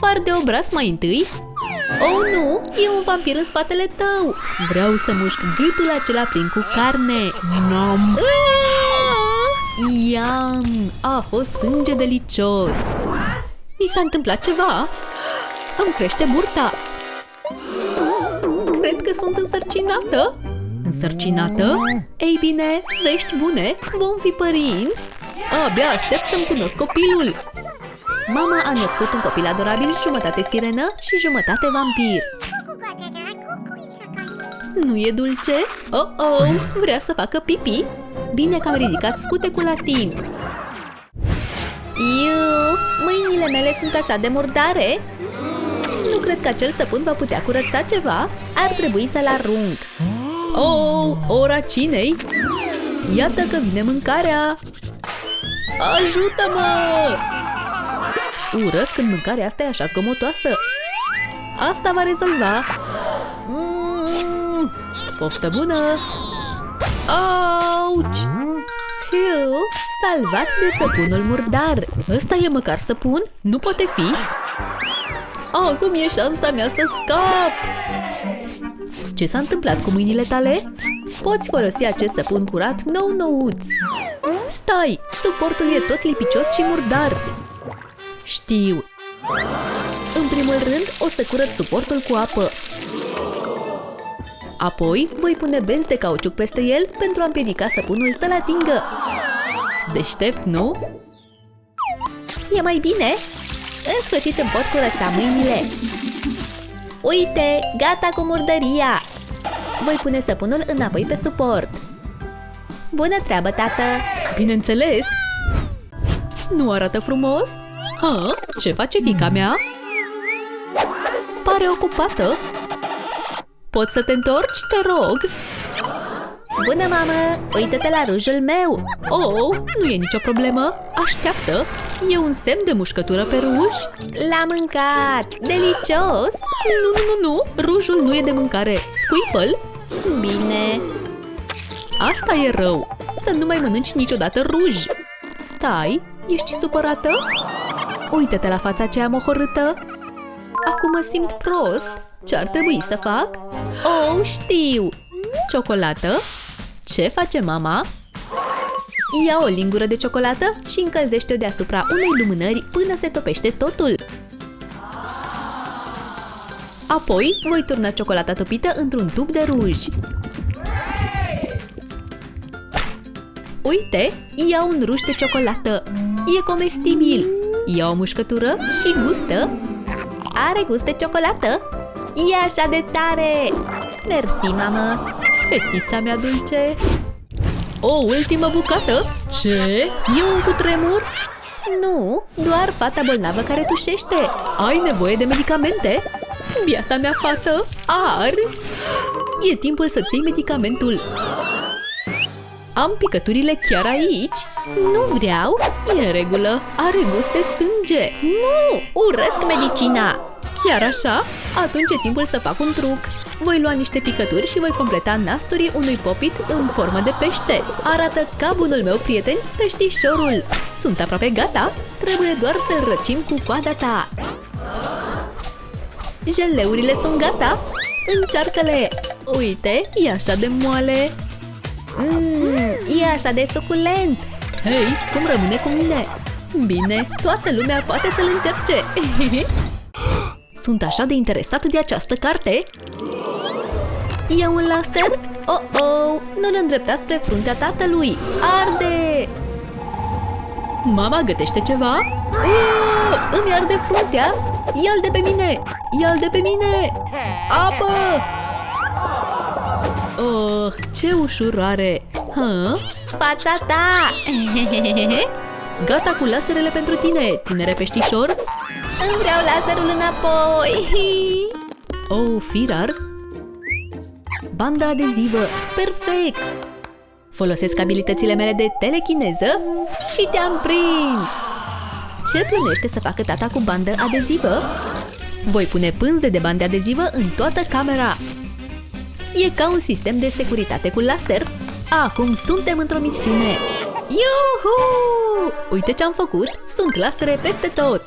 Far de obraz mai întâi. Oh, nu! E un vampir în spatele tău! Vreau să mușc gâtul acela plin cu carne! Nom! Iam! A fost sânge delicios! Mi s-a întâmplat ceva? Îmi crește burta! Cred că sunt însărcinată! Însărcinată? Ei bine, vești bune! Vom fi părinți! Abia aștept să-mi cunosc copilul! Mama a născut un copil adorabil, jumătate sirenă și jumătate vampir. Nu e dulce? Oh, vrea să facă pipi? Bine că am ridicat scutecul la timp. Iu, mâinile mele sunt așa de murdare. Nu cred că acel săpun va putea curăța ceva. Ar trebui să-l arunc. Oh, ora cinei! Iată că vine mâncarea! Ajută-mă! Urăsc când mâncarea asta e așa zgomotoasă. Asta va rezolva. Poftă bună! Auci! Fiu, salvat de săpunul murdar. Ăsta e măcar săpun? Nu poate fi? Acum e șansa mea să scap! Ce s-a întâmplat cu mâinile tale? Poți folosi acest săpun curat nou-nouț. Stai! Suportul e tot lipicios și murdar. Știu. În primul rând, o să curăț suportul cu apă. Apoi, voi pune benzi de cauciuc peste el pentru a împiedica săpunul să-l atingă. Deștept, nu? E mai bine? În sfârșit îmi pot curăța mâinile. Uite, gata cu murdăria! Voi pune săpunul înapoi pe suport. Bună treabă, tată! Bineînțeles! Nu arată frumos? Ha? Ce face fiica mea? Pare ocupată. Poți să te întorci, te rog? Bună, mamă! Uită-te la rujul meu! Oh, nu e nicio problemă! Așteaptă! E un semn de mușcătură pe ruj? L-am mâncat! Delicios! Nu! Rujul nu e de mâncare! Scuipă-l! Bine! Asta e rău! Să nu mai mănânci niciodată ruj! Stai! Ești supărată? Uită-te la fața aceea mohorâtă! Acum mă simt prost! Ce ar trebui să fac? Oh, știu! Ciocolată? Ce face mama? Ia o lingură de ciocolată și încălzește-o deasupra unei lumânări până se topește totul. Apoi voi turna ciocolata topită într-un tub de ruj. Uite, ia un ruj de ciocolată. E comestibil. Ia o mușcătură și gustă. Are gust de ciocolată. E așa de tare! Mersi, mamă! Fetița mea dulce! O ultimă bucată? Ce? E un cutremur? Nu, doar fata bolnavă care tușește. Ai nevoie de medicamente? Biata mea fată, ars! E timpul să-ți iei medicamentul. Am picăturile chiar aici? Nu vreau. E în regulă, are gust de sânge. Nu, urăsc medicina. Chiar așa? Atunci e timpul să fac un truc. Voi lua niște picături și voi completa nasturii unui popit în formă de pește. Arată ca bunul meu prieten, peștișorul. Sunt aproape gata. Trebuie doar să-l răcim cu coada ta. Geleurile sunt gata. Încearcă-le. Uite, e așa de moale. E așa de suculent. Hei, cum rămâne cu mine? Bine, toată lumea poate să-l încerce. Sunt așa de interesat de această carte. E un laser? Oh, nu-l îndrepta spre fruntea tatălui. Arde! Mama gătește ceva? Îmi arde fruntea. Ia-l de pe mine! Ia-l de pe mine! Apă! Oh, ce ușurare! Fața ta! Gata cu laserele pentru tine, tinere peștișor! Îmi vreau laserul înapoi! Oh, firar! Banda adezivă! Perfect! Folosesc abilitățile mele de telechineză și te-am prins! Ce plănește să facă tata cu bandă adezivă? Voi pune pânze de bandă adezivă în toată camera! E ca un sistem de securitate cu laser. Acum suntem într-o misiune! Iuhu! Uite ce am făcut! Sunt lasere peste tot!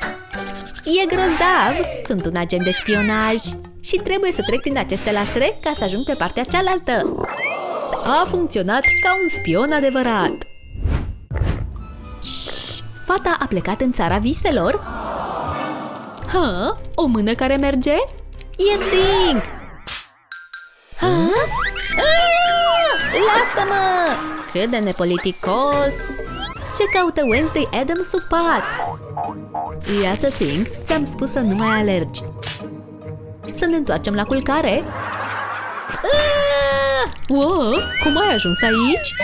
E grozav! Sunt un agent de spionaj și trebuie să trec prin aceste lastre ca să ajung pe partea cealaltă. A funcționat ca un spion adevărat! Șș, fata a plecat în țara viselor? Ha? O mână care merge? E Ding! Ha? Lasă-mă! Cât de nepoliticos! Ce caută Wednesday Addams sub pat? Iată, Pink, ți-am spus să nu mai alergi. Să ne întoarcem la culcare? Wow, cum ai ajuns aici?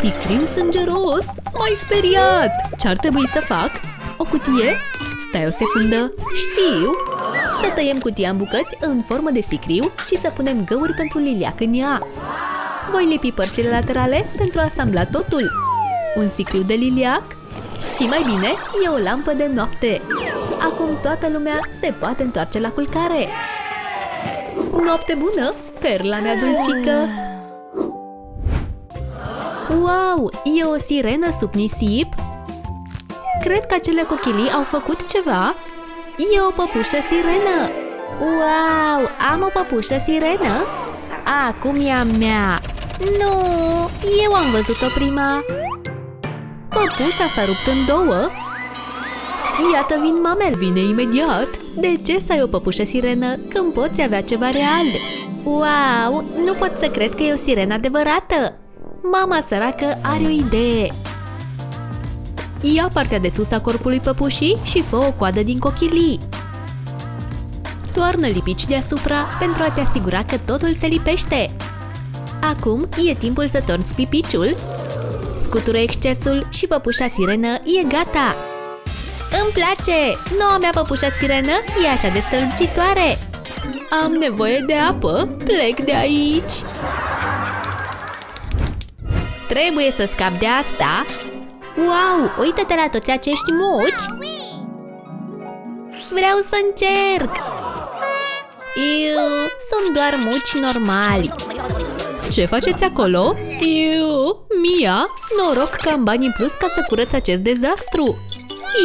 Sicriu sângeros! M-ai speriat! Ce-ar trebui să fac? O cutie? Stai o secundă! Știu! Să tăiem cutia în bucăți în formă de sicriu și să punem găuri pentru liliac în ea. Voi lipi părțile laterale pentru a asambla totul. Un sicriu de liliac și, mai bine, e o lampă de noapte. Acum toată lumea se poate întoarce la culcare. Noapte bună, perla mea dulcică! Wow, e o sirenă sub nisip? Cred că acele cochilii au făcut ceva. E o păpușă sirenă! Wow, am o păpușă sirenă? Acum e a mea! Nu, eu am văzut-o prima! Păpușa s-a rupt în două. Iată vin mamele, vine imediat. De ce să ai o păpușă sirenă când poți avea ceva real? Wow, nu pot să cred că e o sirenă adevărată. Mama săracă are o idee. Ia partea de sus a corpului păpușii și fă o coadă din cochilii. Toarnă lipici deasupra pentru a te asigura că totul se lipește. Acum e timpul să torni lipiciul. Scutură excesul și păpușa sirenă e gata! Îmi place! Noua mea păpușă sirenă e așa de strălucitoare! Am nevoie de apă! Plec de aici! Trebuie să scap de asta! Wow! Uită-te la toți acești muci! Vreau să încerc! Sunt doar muci normali! Ce faceți acolo? Mia, noroc că am bani în plus ca să curăț acest dezastru.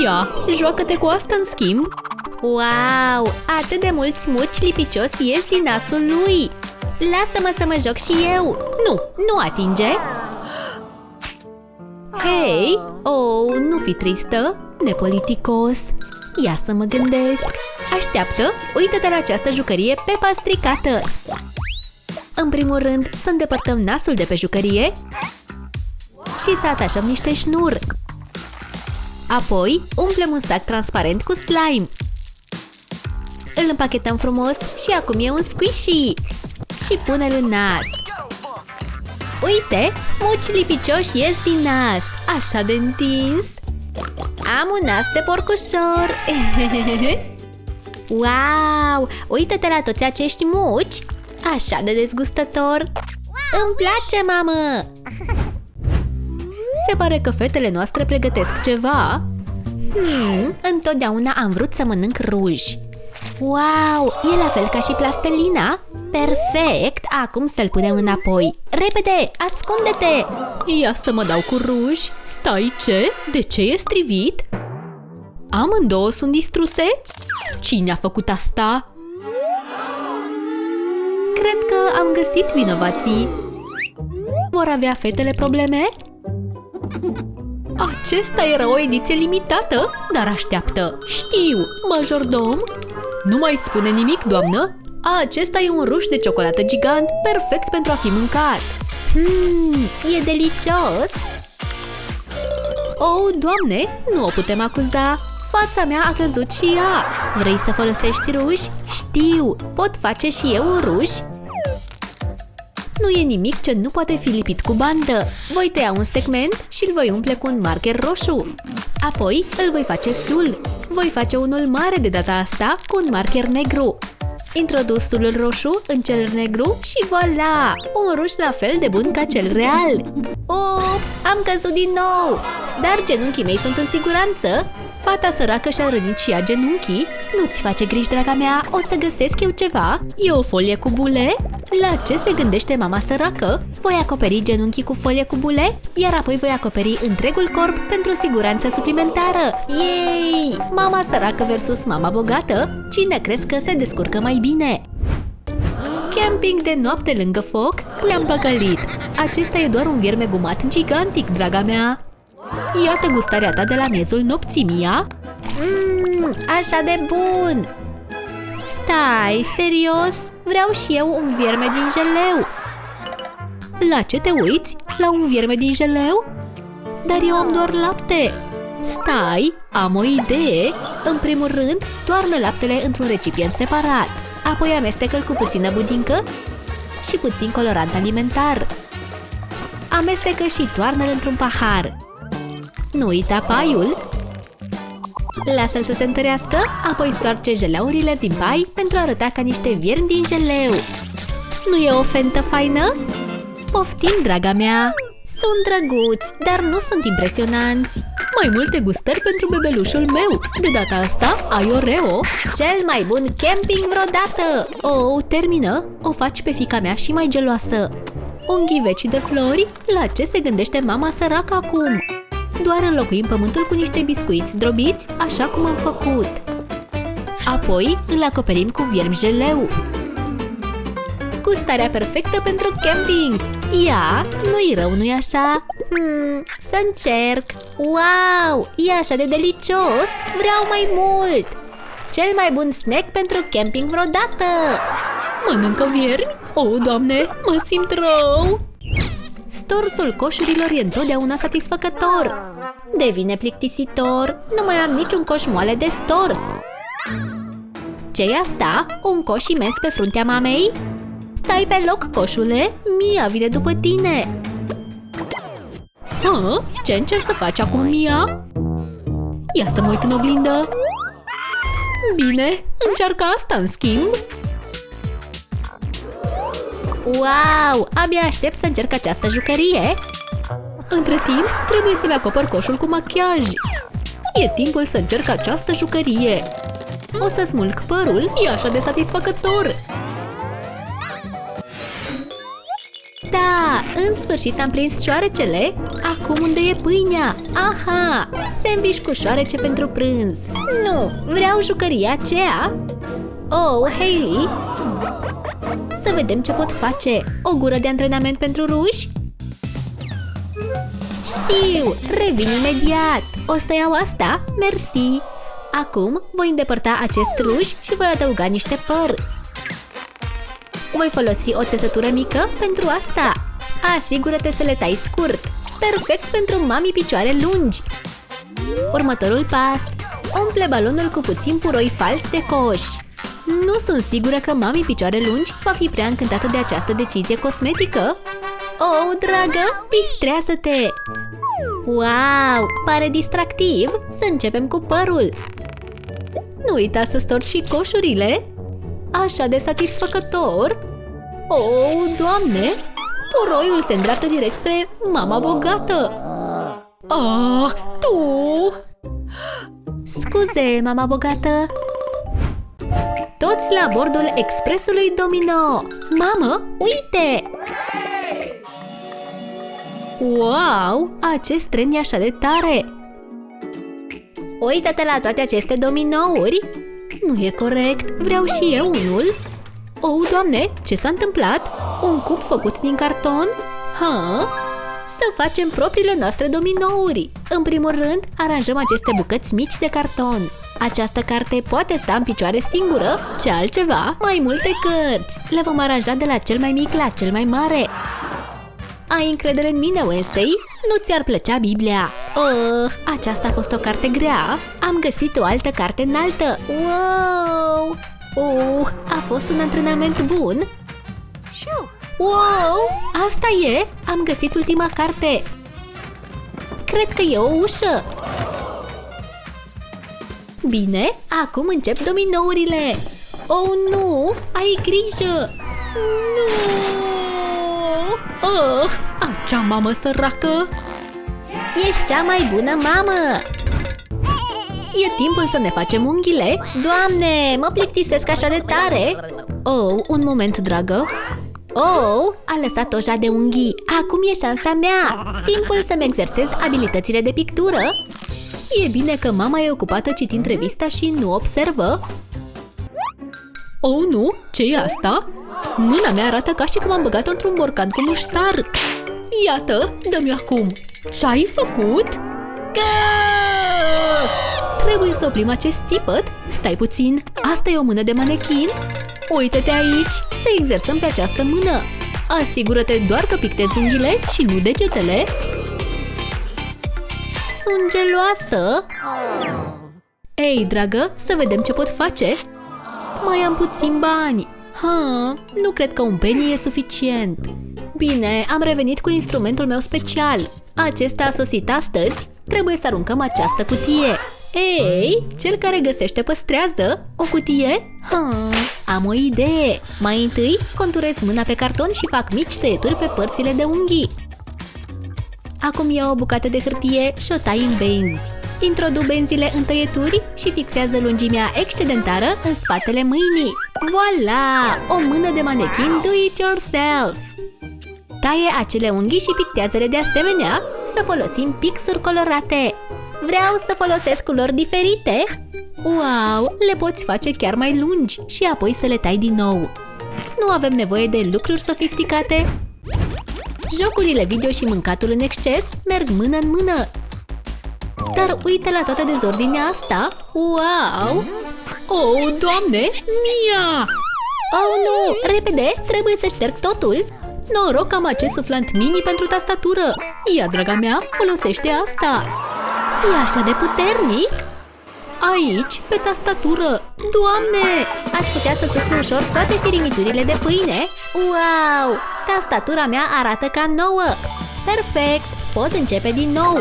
Ia, joacă-te cu asta în schimb. Wow, atât de mulți muci lipicios ies din nasul lui. Lasă-mă să mă joc și eu. Nu atinge. Hei, nu fi tristă, nepoliticos. Ia să mă gândesc. Așteaptă, uită-te la această jucărie Peppa stricată. În primul rând, să îndepărtăm nasul de pe jucărie și să atașăm niște șnuri. Apoi, umplem un sac transparent cu slime. Îl împachetăm frumos și acum e un squishy. Și pune-l în nas. Uite, muci lipicioși ies din nas. Așa de întins. Am un nas de porcușor. Wow, uită-te la toți acești muci. Așa de dezgustător! Îmi place, mamă! Se pare că fetele noastre pregătesc ceva. Întotdeauna am vrut să mănânc ruj. Wow, e la fel ca și plastelina? Perfect! Acum să-l punem înapoi. Repede, ascunde-te! Ia să mă dau cu ruj. Stai, ce? De ce e strivit? Amândouă sunt distruse? Cine a făcut asta? Cred că am găsit vinovații. Vor avea fetele probleme? Acesta era o ediție limitată, dar așteaptă. Știu, majordom. Nu mai spune nimic, doamnă. Acesta e un ruș de ciocolată gigant, perfect pentru a fi mâncat. E delicios. Oh, doamne, nu o putem acuza. Fața mea a căzut și ea. Vrei să folosești ruj? Știu, pot face și eu un ruj. Nu e nimic ce nu poate fi lipit cu bandă. Voi tăia un segment și îl voi umple cu un marker roșu. Apoi îl voi face sul. Voi face unul mare de data asta cu un marker negru. Introduc sulul roșu în cel negru și voilà! Un ruj la fel de bun ca cel real. Ups, am căzut din nou! Dar genunchii mei sunt în siguranță. Fata săracă și-a rănit și ea genunchii. Nu-ți face griji, draga mea, o să găsesc eu ceva. E o folie cu bule? La ce se gândește mama săracă? Voi acoperi genunchii cu folie cu bule, iar apoi voi acoperi întregul corp pentru siguranță suplimentară. Yay! Mama săracă versus mama bogată. Cine crezi că se descurcă mai bine? Camping de noapte lângă foc? Le-am păcălit. Acesta e doar un vierme gumat gigantic, draga mea. Iată gustarea ta de la miezul nopții, Mia. Așa de bun! Stai, serios? Vreau și eu un vierme din jeleu. La ce te uiți? La un vierme din jeleu? Dar eu am doar lapte. Stai, am o idee. În primul rând, toarnă laptele într-un recipient separat. Apoi amestecă-l cu puțină budincă și puțin colorant alimentar. Amestecă și toarnă-l într-un pahar. Nu uita paiul. Lasă-l să se întărească, apoi stoarce jeleurile din pai pentru a arăta ca niște viermi din jeleu. Nu e o fentă faină? Poftim, draga mea! Sunt drăguți, dar nu sunt impresionanți. Mai multe gustări pentru bebelușul meu. De data asta ai Oreo. Cel mai bun camping vreodată. Oh, termină. O faci pe fiica mea și mai geloasă. Un ghiveci de flori? La ce se gândește mama săracă acum? Doar înlocuim pământul cu niște biscuiți drobiți, așa cum am făcut. Apoi îl acoperim cu viermi jeleu. Gustarea perfectă pentru camping. Ia, nu-i rău, nu-i așa? Să încerc. Wow, e așa de delicios. Vreau mai mult. Cel mai bun snack pentru camping vreodată. Mănâncă viermi? Oh, Doamne, mă simt rău. Storsul coșurilor e întotdeauna satisfăcător. Devine plictisitor. Nu mai am niciun coș moale de stors. Ce-i asta? Un coș imens pe fruntea mamei? Stai pe loc, coșule. Mia vine după tine. Ce încerci să faci acum, Mia? Ia să mă uit în oglindă. Bine, încearcă asta în schimb. Wow, abia aștept să încerc această jucărie. Între timp, trebuie să-mi acopăr coșul cu machiaj. E timpul să încerc această jucărie. O să smulg părul, e așa de satisfăcător. Da, în sfârșit am prins șoarecele. Acum unde e pâinea? Aha, sandwich cu șoarece pentru prânz. Nu, vreau jucăria aceea. Oh, Hailey. Să vedem ce pot face. O gură de antrenament pentru ruși? Știu, revin imediat. O să iau asta? Mersi. Acum voi îndepărta acest ruș și voi adăuga niște păr. Voi folosi o țesătură mică pentru asta. Asigură-te să le tai scurt. Perfect pentru mami picioare lungi. Următorul pas. Umple balonul cu puțin puroi fals de coș. Nu sunt sigură că mami picioare lungi va fi prea încântată de această decizie cosmetică. Oh, dragă, distrează-te! Wow, pare distractiv. Să începem cu părul. Nu uita să storci și coșurile. Așa de satisfăcător. Oh, Doamne! Puroiul se îndreaptă direct spre mama bogată. Tu! Scuze, mama bogată. Toți la bordul expresului Domino. Mamă, uite! Wow, acest tren e așa de tare. Uită-te la toate aceste dominouri. Nu e corect, vreau și eu unul. Oh, Doamne, ce s-a întâmplat? Un cub făcut din carton? Să facem propriile noastre dominouri. În primul rând, aranjăm aceste bucăți mici de carton. Această carte poate sta în picioare singură. Ce altceva? Mai multe cărți. Le vom aranja de la cel mai mic la cel mai mare. Ai încredere în mine, Wednesday? Nu ți-ar plăcea Biblia? Aceasta a fost o carte grea. Am găsit o altă carte înaltă. Wow! A fost un antrenament bun. Wow! Asta e! Am găsit ultima carte. Cred că e o ușă. Bine, acum încep dominourile. Oh, nu! Ai grijă! Nu! Acea mamă săracă! Ești cea mai bună mamă! e timpul să ne facem unghiile. Doamne, mă plictisesc așa de tare. Oh, un moment, dragă. Oh, a lăsat oja de unghii. Acum e șansa mea. Timpul să-mi exersez abilitățile de pictură. E bine că mama e ocupată citind revista și nu observă. Oh, nu? Ce-i asta? Mâna mea arată ca și cum am băgat-o într-un borcan cu muștar. Iată, dă-mi acum. Ce-ai făcut? Găf! Trebuie să oprim acest țipăt. Stai puțin, asta e o mână de manechin? Uită-te aici, să exersăm pe această mână. Asigură-te doar că pictezi unghiile și nu degetele. Sunt geloasă. Ei, dragă, să vedem ce pot face. Mai am puțin bani. Nu cred că un penny e suficient. Bine, am revenit cu instrumentul meu special. Acesta a sosit astăzi. Trebuie să aruncăm această cutie. Ei, cel care găsește păstrează. O cutie? Am o idee. Mai întâi, conturez mâna pe carton și fac mici tăieturi pe părțile de unghii. Acum iau o bucată de hârtie și o tai în benzi. Introduc benzile în tăieturi și fixează lungimea excedentară în spatele mâinii. Voilà! O mână de manechin do-it-yourself! Taie acele unghii și pictează-le de asemenea. Să folosim pixuri colorate. Vreau să folosesc culori diferite. Wow! Le poți face chiar mai lungi și apoi să le tai din nou. Nu avem nevoie de lucruri sofisticate. Jocurile video și mâncatul în exces merg mână în mână. Dar uite la toată dezordinea asta! Wow! Oh, Doamne! Mia! Oh, nu! Repede! Trebuie să șterg totul! Noroc am acest suflant mini pentru tastatură! Ia, draga mea, folosește asta! E așa de puternic! Aici, pe tastatură! Doamne! Aș putea să suflu ușor toate firimiturile de pâine! Wow! Tastatura mea arată ca nouă! Perfect! Pot începe din nou!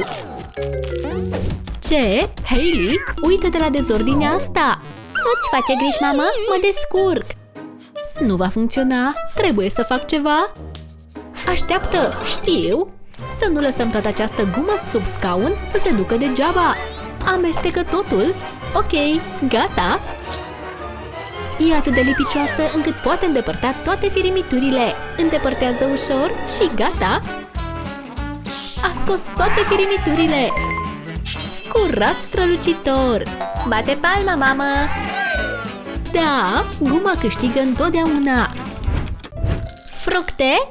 Ce? Hailey? Uită-te la dezordinea asta! Nu-ți face griji, mamă? Mă descurc! Nu va funcționa! Trebuie să fac ceva! Așteaptă! Știu! Să nu lăsăm toată această gumă sub scaun să se ducă degeaba! Amestecă totul! Ok, gata! E atât de lipicioasă încât poate îndepărta toate firimiturile! Îndepărtează ușor și gata! A scos toate firimiturile! Curat strălucitor! Bate palma, mamă! Da, guma câștigă întotdeauna! Fructe?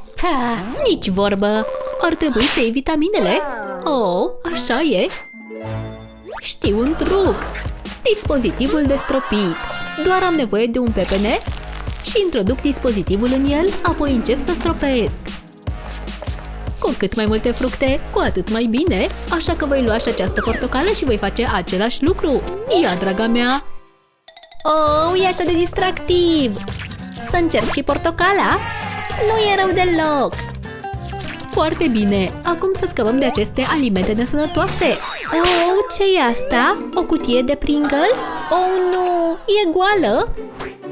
Nici vorbă! Ar trebui să iei vitaminele! Oh, așa e! Știu un truc! Dispozitivul de stropit! Doar am nevoie de un pepene și introduc dispozitivul în el, apoi încep să stropesc. Cu cât mai multe fructe, cu atât mai bine, așa că voi lua și această portocală și voi face același lucru. Ia, draga mea! Oh, e așa de distractiv! Să încerc și portocala? Nu e rău deloc! Foarte bine! Acum să scăpăm de aceste alimente nesănătoase! Oh, ce e asta? O cutie de Pringles? Oh, nu! E goală!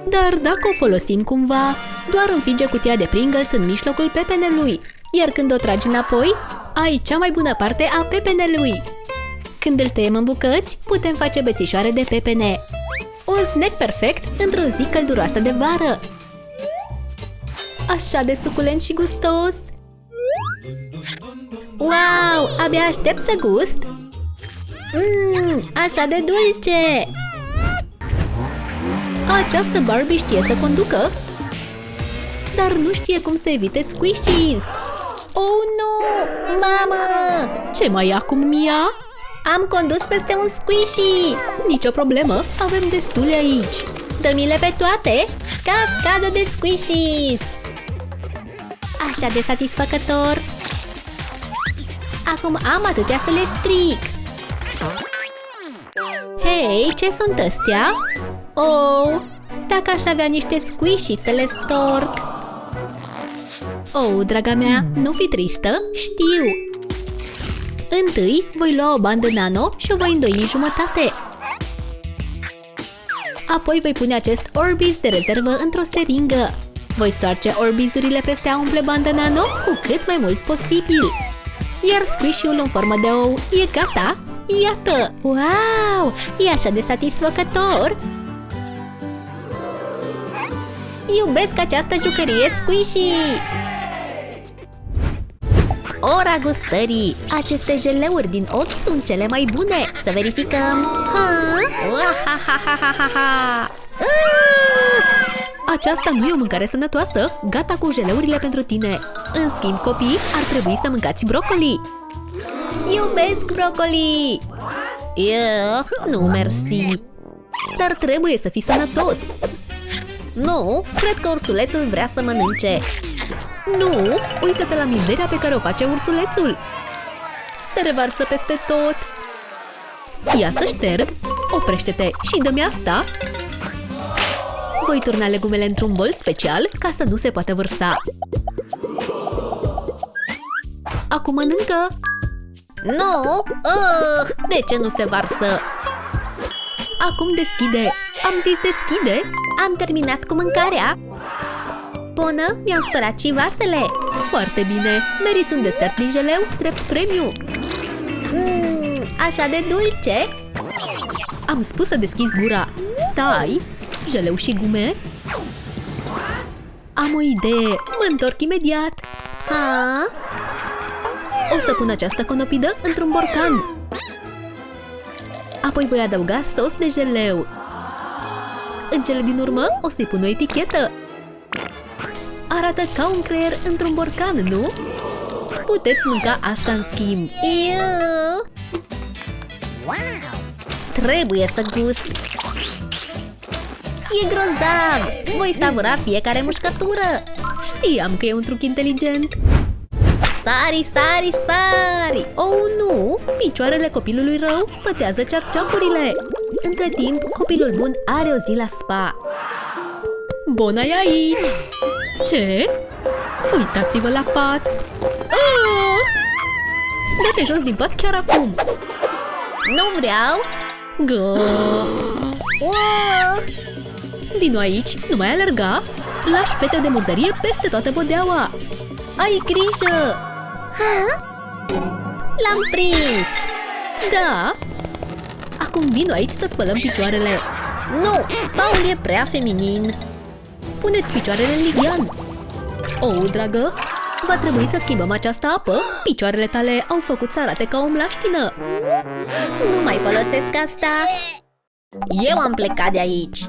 Dar dacă o folosim cumva, doar înfige cutia de Pringles în mijlocul pepenelui, iar când o tragi înapoi, ai cea mai bună parte a pepenelui. Când îl tăiem în bucăți, putem face bețișoare de pepene. Un snack perfect într-o zi călduroasă de vară. Așa de suculent și gustos! Wow! Abia aștept să gust! Așa de dulce! Această Barbie știe să conducă, dar nu știe cum să evite squishies. Oh, nu! Mamă! Ce mai e acum, Mia? Am condus peste un squishy! Nicio problemă, avem destule aici. Dă-mi-le pe toate! Cascadă de squishies! Așa de satisfăcător! Acum am atâtea să le stric! Hei, ce sunt astea? Oh, dacă aș avea niște squishy să le storc! Oh, draga mea, nu fi tristă, știu! Întâi voi lua o bandă nano și o voi îndoi în jumătate. Apoi voi pune acest Orbeez de rezervă într-o seringă. Voi stoarce Orbeez-urile peste a umple bandă nano cu cât mai mult posibil. Iar squishy-ul în formă de ou e gata! Iată! Wow! E așa de satisfăcător! Iubesc această jucărie Squishy! Ora gustării! Aceste jeleuri din ochi sunt cele mai bune! Să verificăm! Aceasta nu e o mâncare sănătoasă! Gata cu jeleurile pentru tine! În schimb, copii, ar trebui să mâncați brocoli! Iubesc brocoli! Nu, mersi! Dar trebuie să fii sănătos! Nu, cred că ursulețul vrea să mănânce! Nu, uită-te la mizeria pe care o face ursulețul! Se revarsă peste tot! Ia să șterg! Oprește-te și dă-mi asta! Voi turna legumele într-un bol special ca să nu se poată vărsa. Acum mănâncă! Nu! De ce nu se varsă? Acum deschide! Am zis deschide! Am terminat cu mâncarea! Bună, mi-am spălat și vasele! Foarte bine! Meriți un desert din jeleu drept premiu! Așa de dulce! Am spus să deschizi gura! Stai! Jeleu și gume? Am o idee! Mă întorc imediat! O să pun această conopidă într-un borcan! Apoi voi adăuga sos de jeleu! În cele din urmă o să-i pun o etichetă! Arată ca un creier într-un borcan, nu? Puteți mânca asta în schimb! Trebuie să gust! E grozav! Voi savura fiecare mușcătură! Știam că e un truc inteligent! Sari, sari, sari! Oh, nu! Picioarele copilului rău pătează cerceafurile! Între timp, copilul bun are o zi la spa! Bona e aici! Ce? Uitați-vă la pat! Dă-te jos din pat chiar acum! Nu vreau! Vino aici, nu mai alerga! Lași pete de murdărie peste toată podeaua! Ai grijă! L-am prins! Da! Acum vino aici să spălăm picioarele! Nu! Spaul e prea feminin! Puneți picioarele în lighean! Oh, dragă! Va trebui să schimbăm această apă? Picioarele tale au făcut să arate ca o mlaștină! Nu mai folosesc asta! Eu am plecat de aici!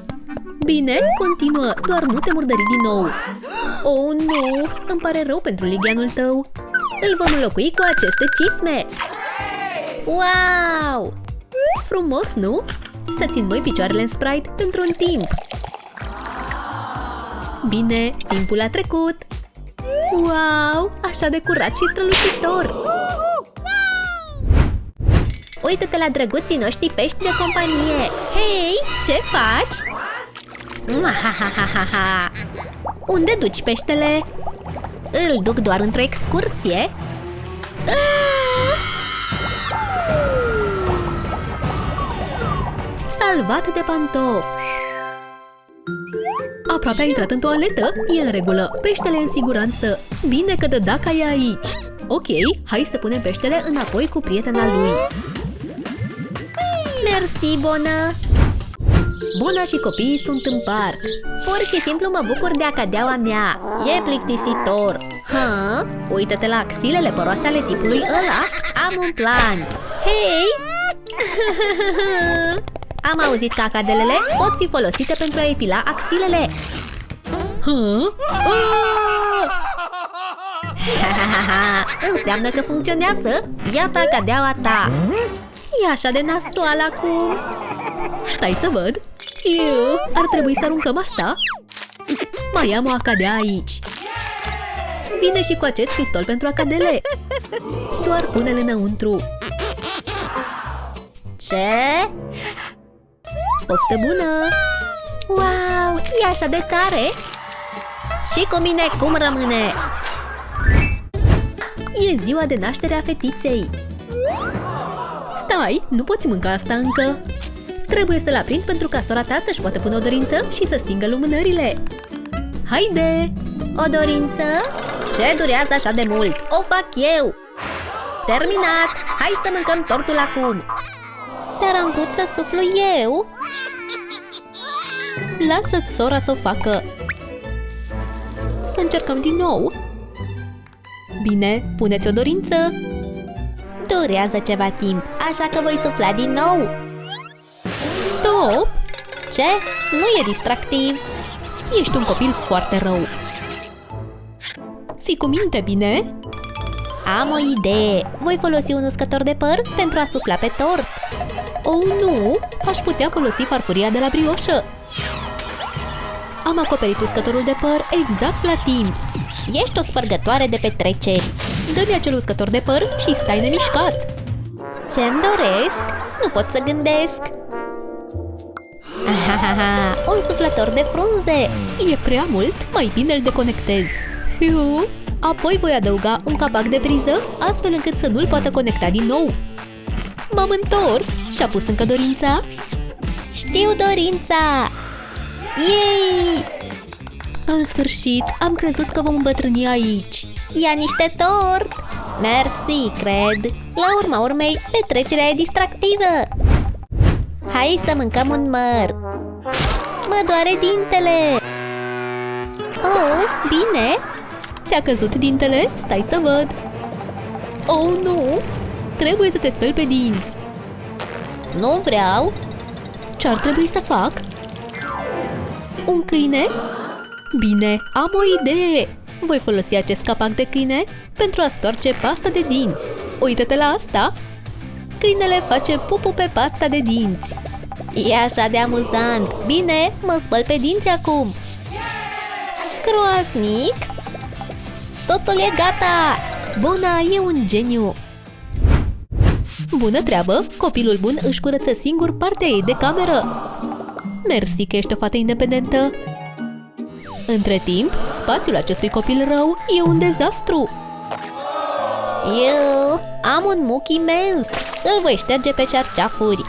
Bine, continuă, doar nu te murdări din nou! Oh, nu! Îmi pare rău pentru ligheanul tău! Îl vom înlocui cu aceste cisme! Wow! Frumos, nu? Să țin moi picioarele în Sprite pentru un timp! Bine, timpul a trecut! Wow! Așa de curat și strălucitor! Uită-te la drăguții noștri pești de companie! Hei! Ce faci? Unde duci peștele? Îl duc doar într-o excursie? Salvat de pantofi! Aproape a intrat în toaletă? E în regulă, peștele e în siguranță. Bine că Dădaca e aici. Ok, hai să punem peștele înapoi cu prietena lui. Mersi, Bona! Bona și copiii sunt în parc. Pur și simplu mă bucur de acadeaua mea. E plictisitor. Uită-te la axilele păroase ale tipului ăla. Am un plan. Hei! Am auzit că acadelele pot fi folosite pentru a epila axilele. Înseamnă că funcționează. Iată acadeaua ta. E așa de nasoală acum. Stai să văd. Ar trebui să aruncăm asta. Mai am o acadea aici. Vine și cu acest pistol pentru acadele. Doar pune-l înăuntru. Ce? Poftă bună! Wow! E așa de tare! Și cu mine cum rămâne? E ziua de naștere a fetiței! Stai! Nu poți mânca asta încă! Trebuie să-l aprind pentru ca sora ta să-și poată pune o dorință și să stingă lumânările! Haide! O dorință? Ce durează așa de mult? O fac eu! Terminat! Hai să mâncăm tortul acum! Dar am vrut să suflu eu! Lasă-ți sora să o facă! Să încercăm din nou! Bine, puneți o dorință! Durează ceva timp, așa că voi sufla din nou! Stop! Ce? Nu e distractiv! Ești un copil foarte rău! Fii cu minte, bine? Am o idee! Voi folosi un uscător de păr pentru a sufla pe tort! Oh, nu! Aș putea folosi farfuria de la brioșă! Am acoperit uscătorul de păr exact la timp! Ești o spărgătoare de petreceri! Dă-mi acel uscător de păr și stai nemișcat! Ce-mi doresc? Nu pot să gândesc! Ahahaha, un suflător de frunze! E prea mult, mai bine îl deconectez! Hiu. Apoi voi adăuga un capac de priză, astfel încât să nu-l poată conecta din nou. M-am întors și-a pus încă dorința? Știu dorința! Yay! În sfârșit, am crezut că vom îmbătrâni aici. Ia niște tort! Mersi, cred! La urma urmei, petrecerea e distractivă! Hai să mâncăm un măr! Mă doare dintele! Oh, bine! Ți-a căzut dintele? Stai să văd! Oh, nu! Trebuie să te speli pe dinți! Nu vreau! Ce-ar trebui să fac? Un câine? Bine, am o idee! Voi folosi acest capac de câine pentru a stoarce pasta de dinți. Uită-te la asta! Câinele face pupu pe pasta de dinți. E așa de amuzant! Bine, mă spăl pe dinți acum! Groaznic! Totul e gata! Bona e un geniu! Bună treabă! Copilul bun își curăță singur partea ei de cameră! Mersi că ești o fată independentă! Între timp, spațiul acestui copil rău e un dezastru! Eu am un muc imens! Îl voi șterge pe cerceafuri!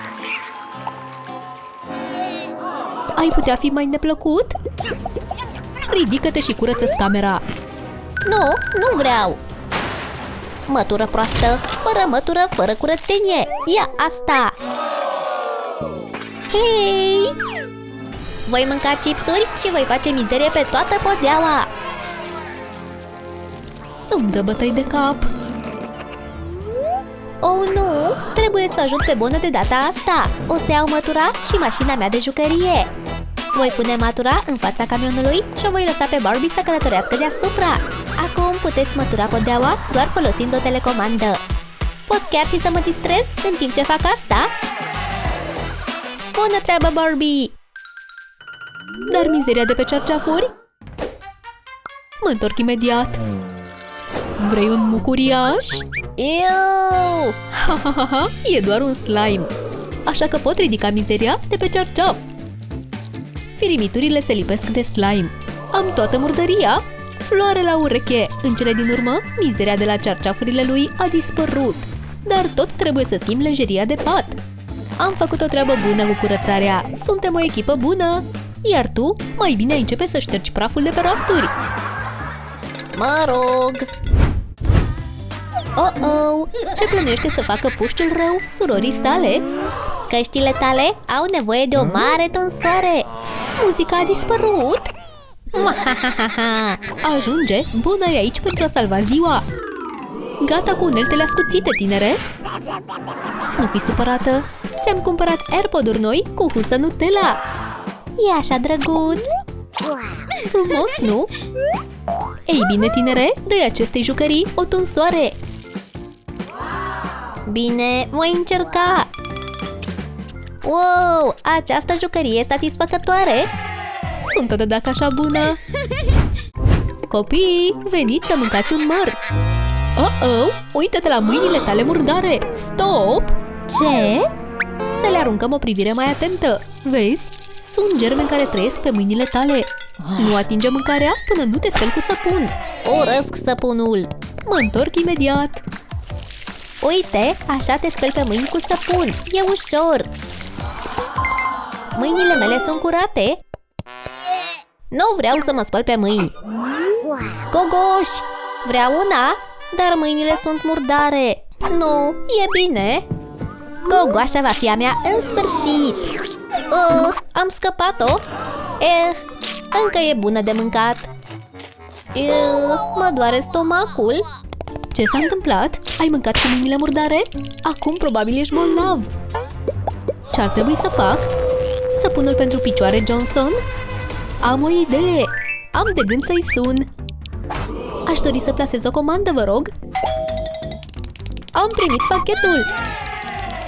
Ai putea fi mai neplăcut? Ridică-te și curăță-ți camera! Nu, nu vreau! Mătură proastă, fără mătură, fără curățenie! Ia asta! Hei! Voi mânca chipsuri și voi face mizerie pe toată podeaua! Îmi dă bătăi de cap! Oh, nu! Trebuie să ajut pe Bună de data asta! O să iau mătura și mașina mea de jucărie! Voi pune mătura în fața camionului și o voi lăsa pe Barbie să călătorească deasupra! Acum puteți mătura podeaua doar folosind o telecomandă! Pot chiar și să mă distrez în timp ce fac asta? Bună treabă, Barbie! Dar mizeria de pe cerceafuri? Mă întorc imediat! Vrei un muc uriaș? Iu! Ha, ha, ha, ha, e doar un slime! Așa că pot ridica mizeria de pe cerceaf! Firimiturile se lipesc de slime! Am toată murdăria! Floare la ureche! În cele din urmă, mizeria de la cerceafurile lui a dispărut! Dar tot trebuie să schimb lenjeria de pat! Am făcut o treabă bună cu curățarea! Suntem o echipă bună! Iar tu, mai bine începe să ștergi praful de pe rasturi! Mă rog! Oh-oh! Ce plănuiește să facă puștiul rău surorii sale? Căștile tale au nevoie de o mare tunsoare! Muzica a dispărut! Mahahaha! Ajunge! Bună e aici pentru a salva ziua! Gata cu uneltele ascuțite, tinere! Nu fi supărată! Ți-am cumpărat AirPod-uri noi cu husă Nutella! E așa drăguț! Frumos, nu? Ei bine, tinere, dă-i acestei jucării o tunsoare! Bine, voi încerca! Wow, această jucărie e satisfăcătoare! Sunt totodată așa bună! Copii, veniți să mâncați un măr! Oh-oh, uită-te la mâinile tale murdare! Stop! Ce? Să le aruncăm o privire mai atentă! Vezi? Sunt germeni care trăiesc pe mâinile tale! Nu atinge mâncarea până nu te speli cu săpun! Urăsc săpunul! Mă întorc imediat! Uite, așa te speli pe mâini cu săpun! E ușor! Mâinile mele sunt curate! Nu vreau să mă spăl pe mâini! Gogoș! Vreau una, dar mâinile sunt murdare! Nu, e bine. Gogoașa va fi a mea în sfârșit. Am scăpat-o. Încă e bună de mâncat. Mă doare stomacul. Ce s-a întâmplat? Ai mâncat cu mâinile murdare? Acum probabil ești bolnav. Ce ar trebui să fac? Săpunul pentru picioare Johnson? Am o idee. Am de gând să-i sun. Aș dori să plasez o comandă, vă rog. Am primit pachetul.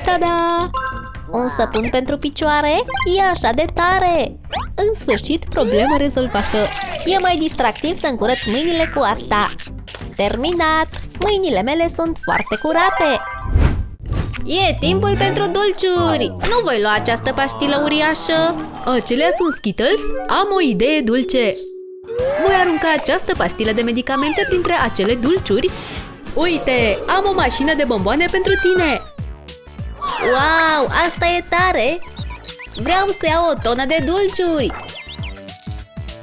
Tada! Un săpun pentru picioare? E așa de tare! În sfârșit, problemă rezolvată. E mai distractiv să-mi curăț mâinile cu asta. Terminat! Mâinile mele sunt foarte curate. E timpul pentru dulciuri! Nu voi lua această pastilă uriașă. Acelea sunt Skittles? Am o idee dulce. Voi arunca această pastilă de medicamente printre acele dulciuri. Uite, am o mașină de bomboane pentru tine. Wow, asta e tare! Vreau să iau o tonă de dulciuri.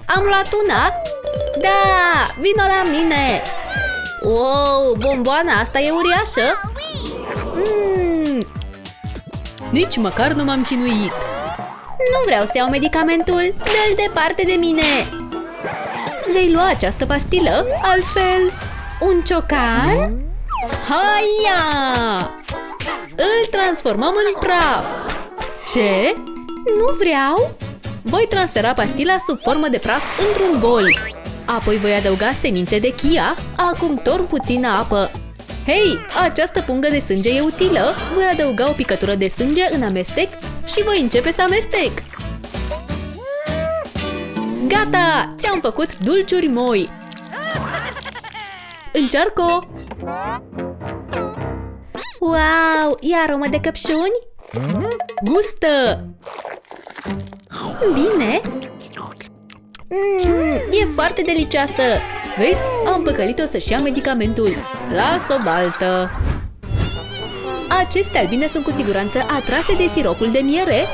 Am luat una? Da, vino la mine. Wow, bomboana asta e uriașă. Nici măcar nu m-am chinuit. Nu vreau să iau medicamentul. Dă-l departe de mine. Vei lua această pastilă? Altfel, un ciocan? Haia! Îl transformăm în praf. Ce? Nu vreau? Voi transfera pastila sub formă de praf într-un bol. Apoi voi adăuga semințe de chia. Acum torn puțină apă. Hei, această pungă de sânge e utilă. Voi adăuga o picătură de sânge în amestec și voi începe să amestec. Gata! Ți-am făcut dulciuri moi. Încearcă-o! Wow! E aromă de căpșuni? Gustă! Bine! E foarte delicioasă! Vezi? Am păcălit-o să-și ia medicamentul. Las-o baltă! Aceste albine sunt cu siguranță atrase de siropul de miere.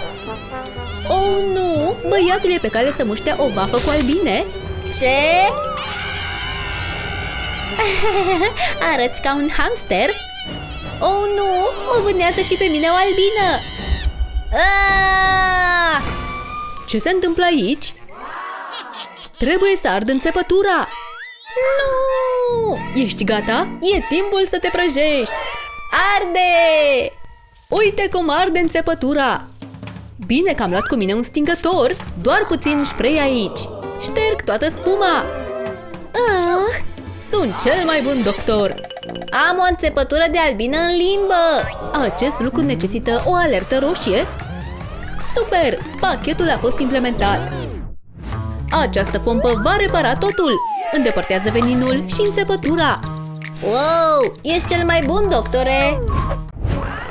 Oh, nu! Băiatul e pe cale să muște o vafă cu albine. Ce? Arăți ca un hamster? Oh, nu! Mă vânează și pe mine o albină! Aaaa! Ce se întâmplă aici? Trebuie să ard înțepătura! Nu! Ești gata? E timpul să te prăjești! Arde! Uite cum arde înțepătura! Bine că am luat cu mine un stingător, doar puțin spray aici. Șterg toată spuma. Sunt cel mai bun doctor. Am o înțepătură de albină în limbă. Acest lucru necesită o alertă roșie. Super! Pachetul a fost implementat. Această pompă va repara totul. Îndepărtează veninul și înțepătura. Wow! Ești cel mai bun, doctore!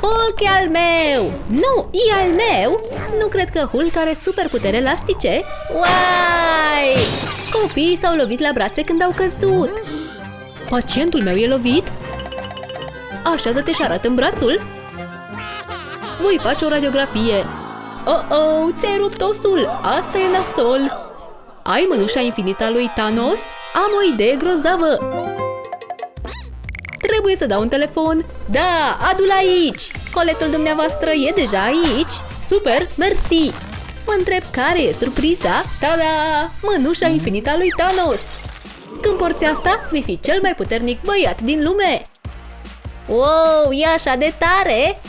Hulk e al meu! Nu, e al meu! Nu cred că Hulk are superputeri elastice. Uai! Copiii s-au lovit la brațe când au căzut. Pacientul meu e lovit? Așează-te și arată-mi brațul. Voi face o radiografie. Oh, ți-ai rupt osul! Asta e nasol! Ai mănușa infinită a lui Thanos? Am o idee grozavă! Trebuie să dau un telefon. Da, adu-l aici. Coletul dumneavoastră e deja aici. Super, mersi. Mă întreb care e surpriza. Tada! Mănușa infinită a lui Thanos. Când porți asta, vei fi cel mai puternic băiat din lume. Wow, e așa de tare.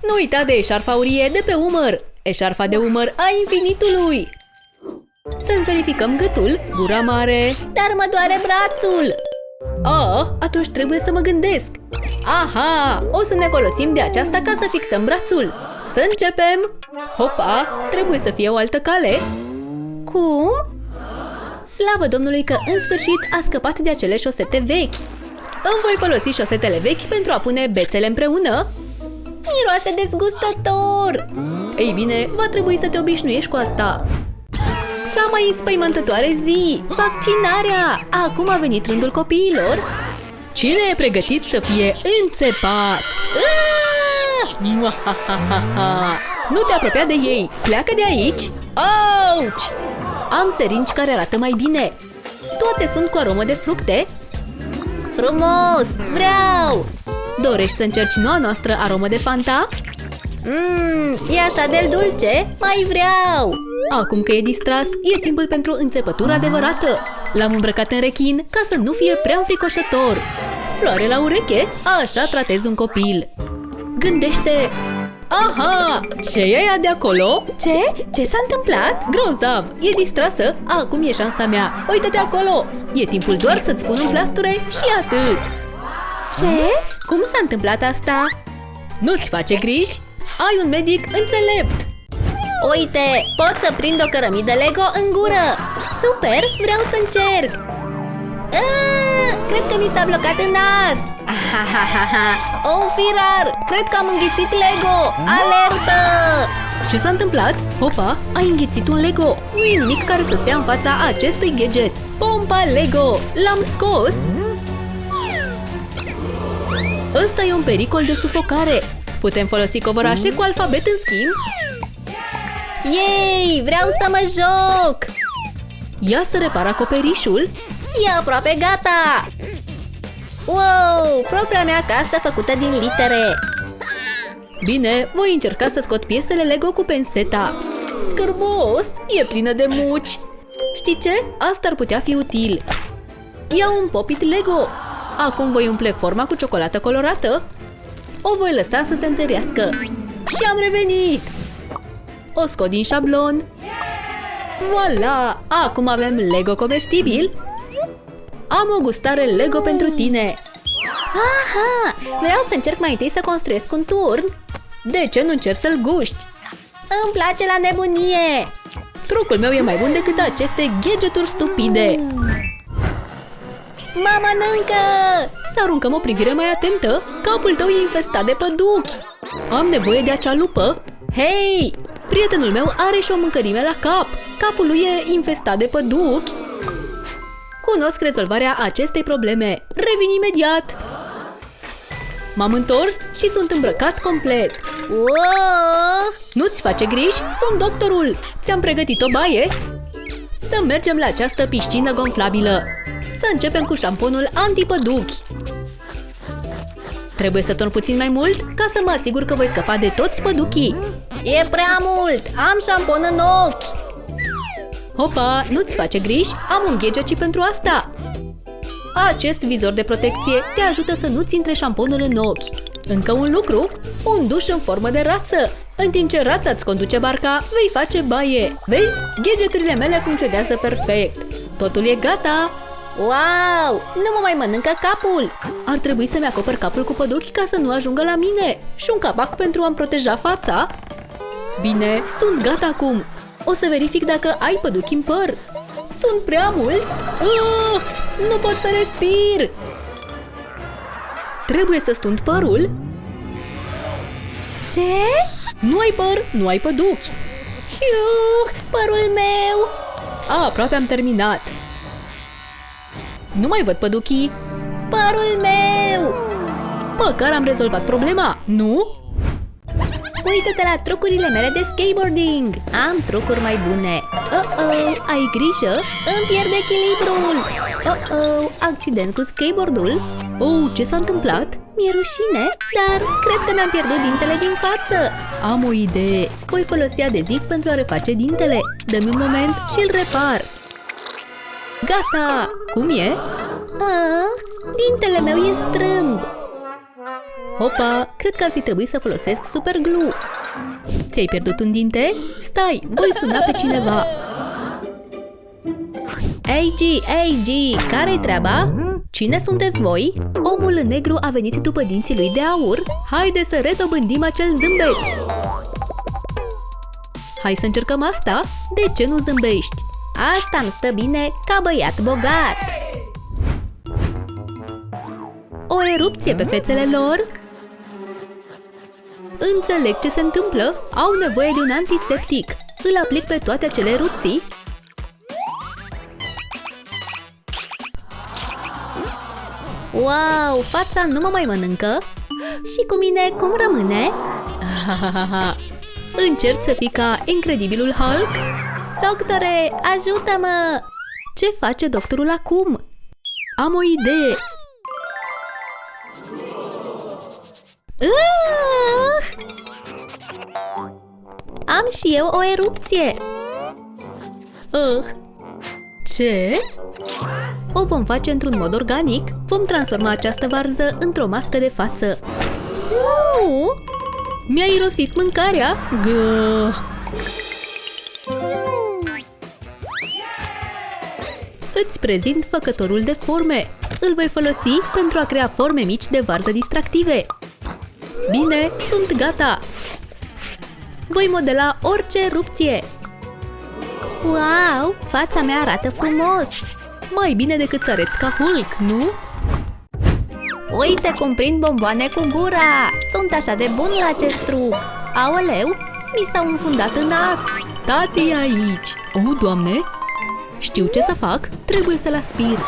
Nu uita de eșarfa aurie de pe umăr. Eșarfa de umăr a infinitului. Să-ți verificăm gâtul, gura mare. Dar mă doare brațul. Atunci trebuie să mă gândesc. Aha, o să ne folosim de aceasta ca să fixăm brațul. Să începem. Hopa, trebuie să fie o altă cale. Cum? Slavă Domnului că în sfârșit a scăpat de acele șosete vechi. Îmi voi folosi șosetele vechi pentru a pune bețele împreună. Miroase dezgustător. Ei bine, va trebui să te obișnuiești cu asta. Cea mai înspăimântătoare zi! Vaccinarea! Acum a venit rândul copiilor. Cine e pregătit să fie înțepat? Nu te apropia de ei! Pleacă de aici! Auci! Am seringi care arată mai bine. Toate sunt cu aromă de fructe. Frumos! Vreau! Dorești să încerci noua noastră aromă de Fanta? E așa de dulce? Mai vreau! Acum că e distras, e timpul pentru înțepătura adevărată. L-am îmbrăcat în rechin ca să nu fie prea înfricoșător. Floare la ureche? Așa tratezi un copil. Gândește! Aha! Ce e aia de acolo? Ce? Ce s-a întâmplat? Grozav! E distrasă? Acum e șansa mea. Uită-te acolo! E timpul doar să-ți pun un plasture și atât! Ce? Cum s-a întâmplat asta? Nu-ți face griji? Ai un medic înțelept! Uite! Pot să prind o cărămidă Lego în gură! Super! Vreau să încerc! Cred că mi s-a blocat în nas! Oh, firar! Cred că am înghițit Lego! Alertă! Ce s-a întâmplat? Opa, ai înghițit un Lego! Nu e nimic care să stea în fața acestui gadget! Pompa Lego! L-am scos! Ăsta e un pericol de sufocare! Putem folosi covorașe cu alfabet în schimb? Yay! Vreau să mă joc! Ia să repar acoperișul. E aproape gata! Wow! Propria mea casă făcută din litere! Bine, voi încerca să scot piesele Lego cu penseta. Scârbos! E plină de muci! Știi ce? Asta ar putea fi util. Ia un popit Lego! Acum voi umple forma cu ciocolată colorată. O voi lăsa să se întărească. Și am revenit! O scot din șablon. Voilà! Acum avem Lego comestibil. Am o gustare Lego pentru tine. Aha! Vreau să încerc mai întâi să construiesc un turn. De ce nu încerci să-l guști? Îmi place la nebunie! Trucul meu e mai bun decât aceste gadgeturi stupide. Mă mănâncă! Să aruncăm o privire mai atentă. Capul tău e infestat de păduchi. Am nevoie de acea lupă. Hei! Prietenul meu are și o mâncărime la cap. Capul lui e infestat de păduchi. Cunosc rezolvarea acestei probleme. Revin imediat. M-am întors și sunt îmbrăcat complet. Wow! Nu-ți face griji? Sunt doctorul. Ți-am pregătit o baie. Să mergem la această piscină gonflabilă. Să începem cu șamponul antipăduchi. Trebuie să torn puțin mai mult ca să mă asigur că voi scăpa de toți păduchii. E prea mult! Am șampon în ochi! Hopa, nu-ți face griji? Am un gadget și pentru asta! Acest vizor de protecție te ajută să nu-ți intre șamponul în ochi. Încă un lucru, un duș în formă de rață. În timp ce rața îți conduce barca, vei face baie. Vezi? Gadgeturile mele funcționează perfect. Totul e gata! Wow! Nu mă mai mănâncă capul! Ar trebui să-mi acopăr capul cu păduchi ca să nu ajungă la mine. Și un capac pentru a-mi proteja fața. Bine, sunt gata acum. O să verific dacă ai păduchi în păr. Sunt prea mulți? Nu pot să respir! Trebuie să stund părul. Ce? Nu ai păr, nu ai păduchi. Părul meu! Aproape am terminat. Nu mai văd păduchii. Părul meu! Măcar am rezolvat problema, nu? Uită-te la trucurile mele de skateboarding! Am trucuri mai bune! Ai grijă? Îmi pierd echilibrul! Accident cu skateboardul? Ce s-a întâmplat? Mi-e rușine, dar cred că mi-am pierdut dintele din față! Am o idee! Voi folosi adeziv pentru a reface dintele. Dă-mi un moment și îl repar! Gata! Cum e? Dintele meu e strâmb! Hopa, cred că ar fi trebuit să folosesc super glue. Ți-ai pierdut un dinte? Stai, voi suna pe cineva. Ei, care-i treaba? Cine sunteți voi? Omul negru a venit după dinții lui de aur. Haide să redobândim acel zâmbet. Hai să încercăm asta? De ce nu zâmbești? Asta îmi stă bine ca băiat bogat. O erupție pe fețele lor? Înțeleg ce se întâmplă. Au nevoie de un antiseptic. Îl aplic pe toate acele erupții. Wow, fața nu mă mai mănâncă. Și cu mine cum rămâne? Încerci să fii ca incredibilul Hulk? Doctore, ajută-mă! Ce face doctorul acum? Am o idee! Am și eu o erupție! Ce? O vom face într-un mod organic. Vom transforma această varză într-o mască de față. Nu! Mi-a irosit mâncarea! Gă! Îți prezint făcătorul de forme. Îl voi folosi pentru a crea forme mici de varză distractive. Bine, sunt gata! Voi modela orice erupție. Wow! Fața mea arată frumos! Mai bine decât să arăți ca Hulk, nu? Uite cum prind bomboane cu gura! Sunt așa de bun la acest truc! Aoleu! Mi s-au înfundat în nas! Tati e aici! Oh, Doamne! Știu ce să fac! Trebuie să-l aspir!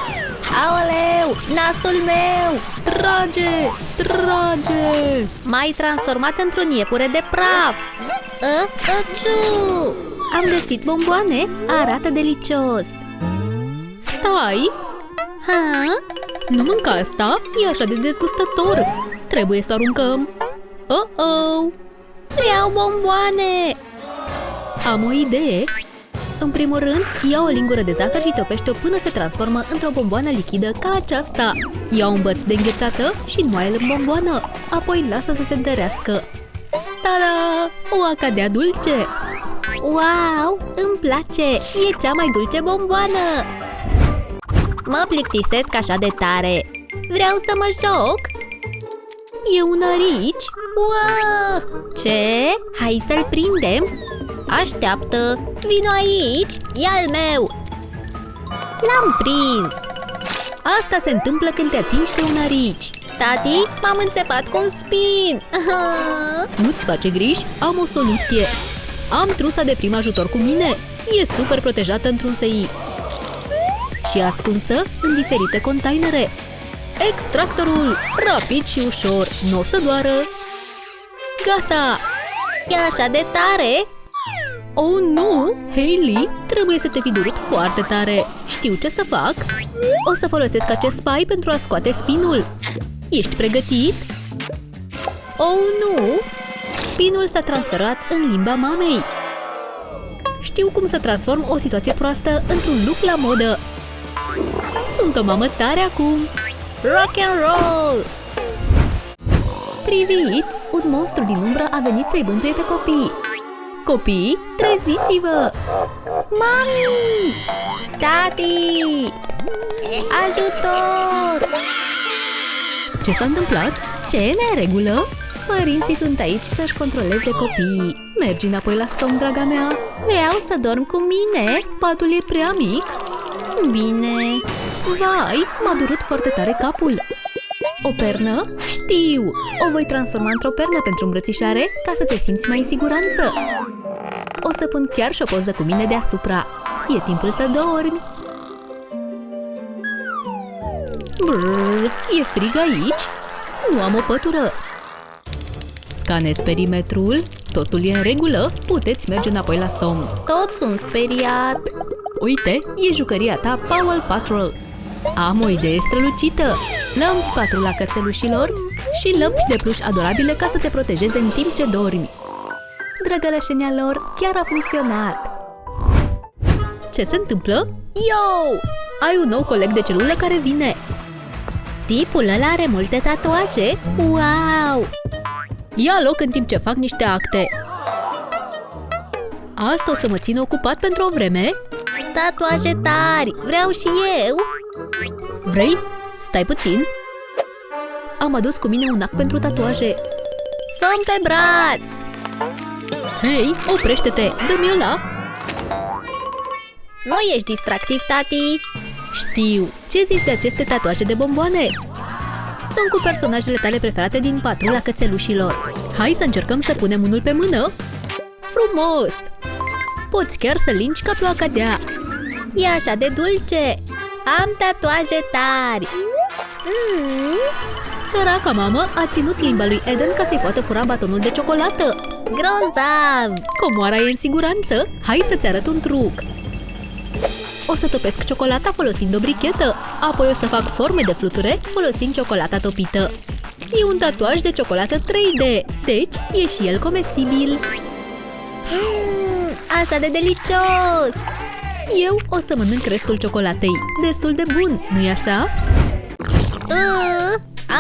Aoleu! Nasul meu! Trage! Trage! M-ai transformat într-un iepure de praf! Aciu! Am găsit bomboane! Arată delicios! Stai! Ha? Nu mânca asta! E așa de dezgustător! Trebuie să aruncăm! Oh-oh! Vreau bomboane! Am o idee! În primul rând, ia o lingură de zahăr și topește-o până se transformă într-o bomboană lichidă ca aceasta. Ia un băț de înghețată și înmoaie-l în bomboană. Apoi lasă să se întărească. Ta-da! O acadea dulce! Wow! Îmi place! E cea mai dulce bomboană! Mă plictisesc așa de tare! Vreau să mă joc! E un arici! Wow! Ce? Hai să-l prindem! Așteaptă! Vino aici! E al meu! L-am prins! Asta se întâmplă când te atingi de un arici. Tati, m-am înțepat cu un spin! Nu-ți face griji? Am o soluție! Am trusa de prim ajutor cu mine! E super protejată într-un seif! Și ascunsă în diferite containere. Extractorul! Rapid și ușor! Nu o să doară! Gata! E așa de tare! Oh, nu! Hailey, trebuie să te fi durut foarte tare! Știu ce să fac! O să folosesc acest spray pentru a scoate spinul! Ești pregătit? Oh, nu! Spinul s-a transferat în limba mamei! Știu cum să transform o situație proastă într-un look la modă! Sunt o mamă tare acum! Rock and roll! Priviți! Un monstru din umbră a venit să-i bântuie pe copii! Copii, treziți-vă! Mami! Tati! Ajutor! Ce s-a întâmplat? Ce e neregulă? Părinții sunt aici să-și controleze copiii. Mergi înapoi la somn, draga mea. Vreau să dorm cu mine. Patul e prea mic. Bine. Vai, m-a durut foarte tare capul. O pernă? Știu! O voi transforma într-o pernă pentru îmbrățișare ca să te simți mai în siguranță. O să pun chiar și o poză cu mine deasupra. E timpul să dormi. Brrr, e frig aici? Nu am o pătură. Scanez perimetrul. Totul e în regulă. Puteți merge înapoi la somn. Tot sunt speriat. Uite, e jucăria ta Paw Patrol. Am o idee strălucită. Lămpi patrula cățelușilor și lămpi de pluș adorabile ca să te protejeze în timp ce dormi. Drăgălășenia lor chiar a funcționat. Ce se întâmplă? Yo! Ai un nou coleg de celule care vine. Tipul ăla are multe tatuaje? Wow! Ia loc în timp ce fac niște acte. Asta o să mă țină ocupat pentru o vreme. Tatuaje tari! Vreau și eu! Vrei? Stai puțin. Am adus cu mine un ac pentru tatuaje. Fă-mi pe braț! Hei, oprește-te! Dă-mi ăla! Nu ești distractiv, tati! Știu! Ce zici de aceste tatuaje de bomboane? Sunt cu personajele tale preferate din patrula cățelușilor. Hai să încercăm să punem unul pe mână? Frumos! Poți chiar să lingi ca pe o acadea. E așa de dulce! Am tatuaje tari! Săraca mamă a ținut limba lui Eden ca să-i poată fura batonul de ciocolată. Grozav! Comoara e în siguranță? Hai să-ți arăt un truc! O să topesc ciocolata folosind o brichetă. Apoi o să fac forme de fluture folosind ciocolata topită. E un tatuaj de ciocolată 3D, deci e și el comestibil. Așa de delicios! Eu o să mănânc restul ciocolatei. Destul de bun, nu-i așa?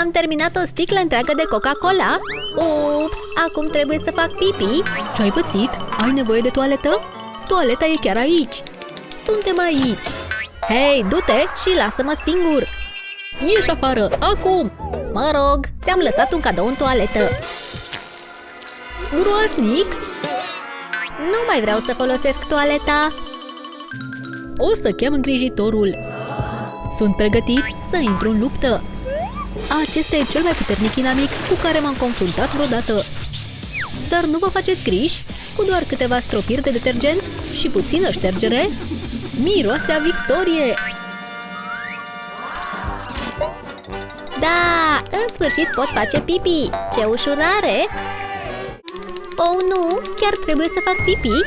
Am terminat o sticlă întreagă de Coca-Cola. Ups, acum trebuie să fac pipi. Ce-ai pățit? Ai nevoie de toaletă? Toaleta e chiar aici. Suntem aici. Hei, du-te și lasă-mă singur. Ieși afară, acum! Mă rog, ți-am lăsat un cadou în toaletă. Groaznic! Nu mai vreau să folosesc toaleta. O să chem îngrijitorul. Sunt pregătit să intru în luptă. Acesta e cel mai puternic inamic cu care m-am confruntat vreodată. Dar nu vă faceți griji, cu doar câteva stropiri de detergent și puțină ștergere, miroase a victorie! Da, în sfârșit pot face pipi! Ce ușurare! Oh, nu! Chiar trebuie să fac pipi?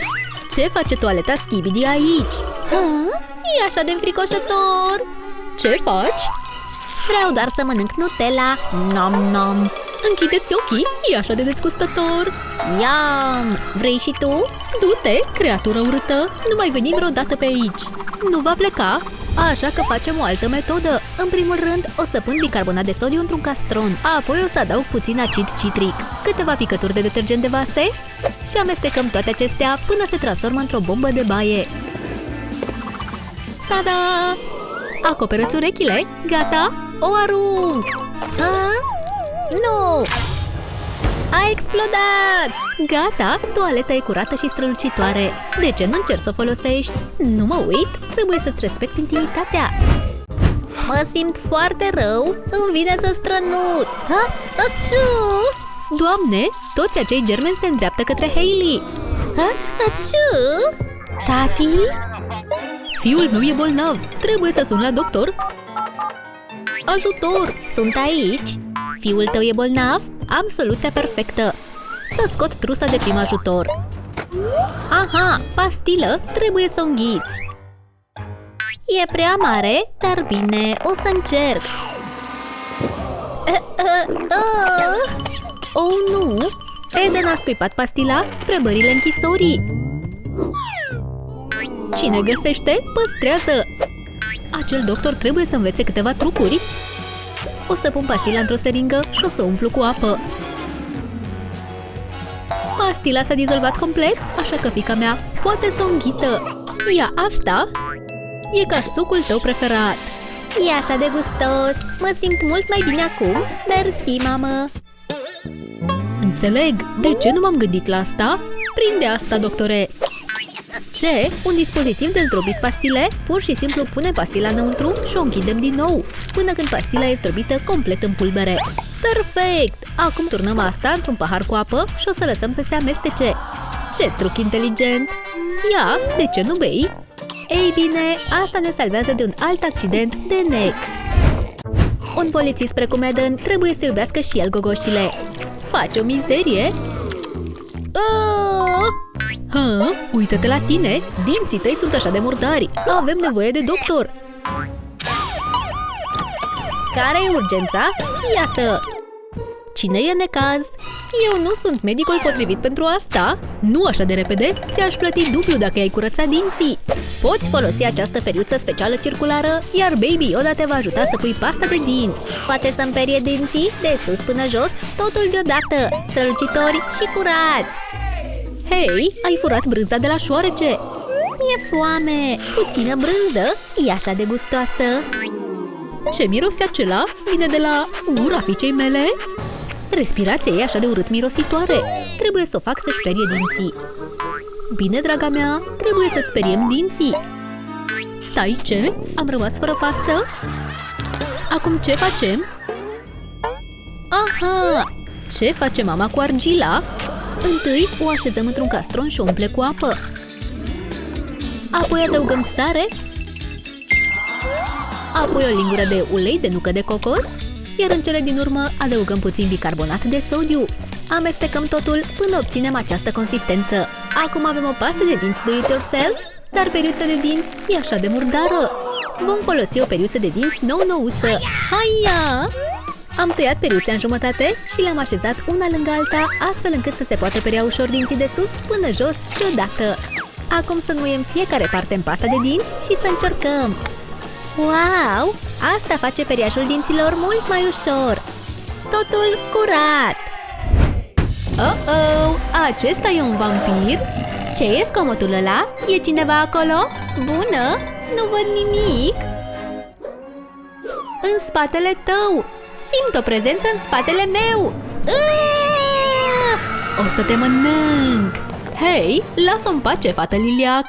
Ce face toaleta Skibidi aici? E așa de înfricoșător! Ce faci? Vreau doar să mănânc Nutella. Nom-nom! Închideți ochii, e așa de dezgustător! Iam! Vrei și tu? Du-te, creatură urâtă! Nu mai veni vreodată pe aici! Nu va pleca? Așa că facem o altă metodă. În primul rând, o să pun bicarbonat de sodiu într-un castron. Apoi o să adaug puțin acid citric, câteva picături de detergent de vase și amestecăm toate acestea până se transformă într-o bombă de baie. Tada! Acoperă-ți urechile? Gata? O arunc! Nu! A explodat! Gata, toaleta e curată și strălucitoare. De ce nu încerci să o folosești? Nu mă uit, trebuie să-ți respect intimitatea. Mă simt foarte rău, îmi vine să strănut. Doamne, toți acei germeni se îndreaptă către Hailey. Tati? Fiul meu e bolnav, trebuie să sun la doctor. Ajutor! Sunt aici. Fiul tău e bolnav? Am soluția perfectă. Să scot trusa de prim ajutor. Aha, pastilă, trebuie să o înghiți. E prea mare, dar bine, o să încerc. Oh, nu! Eden a scuipat pastila spre bările închisorii. Cine găsește, păstrează. Acel doctor trebuie să învețe câteva trucuri. O să pun pastila într-o seringă și o să o umplu cu apă. Pastila s-a dizolvat complet, așa că fiica mea poate să o înghită. Ia asta! E ca sucul tău preferat. E așa de gustos! Mă simt mult mai bine acum. Mersi, mamă! Înțeleg! De ce nu m-am gândit la asta? Prinde asta, doctore! Ce? Un dispozitiv de zdrobit pastile? Pur și simplu punem pastila înăuntru și o închidem din nou, până când pastila e zdrobită complet în pulbere. Perfect! Acum turnăm asta într-un pahar cu apă și o să lăsăm să se amestece. Ce truc inteligent! Ia, de ce nu bei? Ei bine, asta ne salvează de un alt accident de nec. Un polițist precum Eden trebuie să iubească și el gogoșile. Faci o mizerie? Uită-te la tine! Dinții tăi sunt așa de murdari! Avem nevoie de doctor! Care e urgența? Iată! Cine e necaz? Eu nu sunt medicul potrivit pentru asta! Nu așa de repede! Ți-aș plăti dublu dacă ai curățat dinții! Poți folosi această periuță specială circulară, iar Baby Yoda te va ajuta să pui pasta de dinți! Poate să împerie dinții de sus până jos, totul deodată! Strălucitori și curați! Hei, ai furat brânza de la șoarece! Mi-e foame! Puțină brânză? E așa de gustoasă! Ce miros e acela? Vine de la gura fiicei mele? Respirația e așa de urât mirositoare! Trebuie să o fac să-și perie dinții! Bine, draga mea, trebuie să-ți speriem dinții! Stai, ce? Am rămas fără pastă? Acum ce facem? Aha! Ce face mama cu argila? Întâi o așezăm într-un castron și o umple cu apă. Apoi adăugăm sare. Apoi o lingură de ulei de nucă de cocos. Iar în cele din urmă adăugăm puțin bicarbonat de sodiu. Amestecăm totul până obținem această consistență. Acum avem o pastă de dinți do it yourself, dar periuța de dinți e așa de murdară. Vom folosi o periuță de dinți nou-nouță. Haia! Am tăiat periuțe în jumătate și le-am așezat una lângă alta, astfel încât să se poată perea ușor dinții de sus până jos deodată. Acum să înmuiem fiecare parte în pasta de dinți și să încercăm. Wow! Asta face periajul dinților mult mai ușor. Totul curat! Oh-oh! Acesta e un vampir? Ce e zgomotul ăla? E cineva acolo? Bună! Nu văd nimic! În spatele tău! Simt o prezență în spatele meu! O să te mănânc! Hei, lasă-o în pace, fată liliac!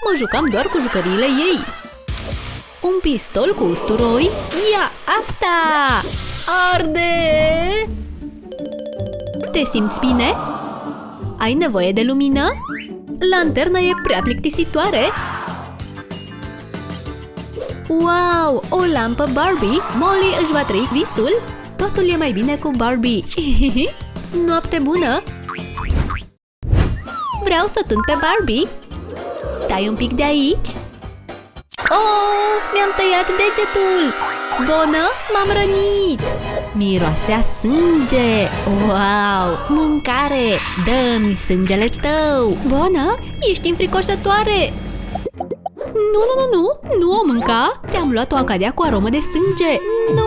Mă jucam doar cu jucăriile ei! Un pistol cu usturoi? Ia asta! Arde! Te simți bine? Ai nevoie de lumină? Lanterna e prea plictisitoare! Wow! O lampă Barbie! Molly își va trăi visul? Totul e mai bine cu Barbie! Noapte bună! Vreau să tund pe Barbie! Tai un pic de aici! Oh! Mi-am tăiat degetul! Bonă! M-am rănit! Miroase a sânge! Wow! Mâncare! Dă-mi sângele tău! Bonă! Ești înfricoșătoare! Nu o mânca! Ți-am luat o acadea cu aromă de sânge! Nu!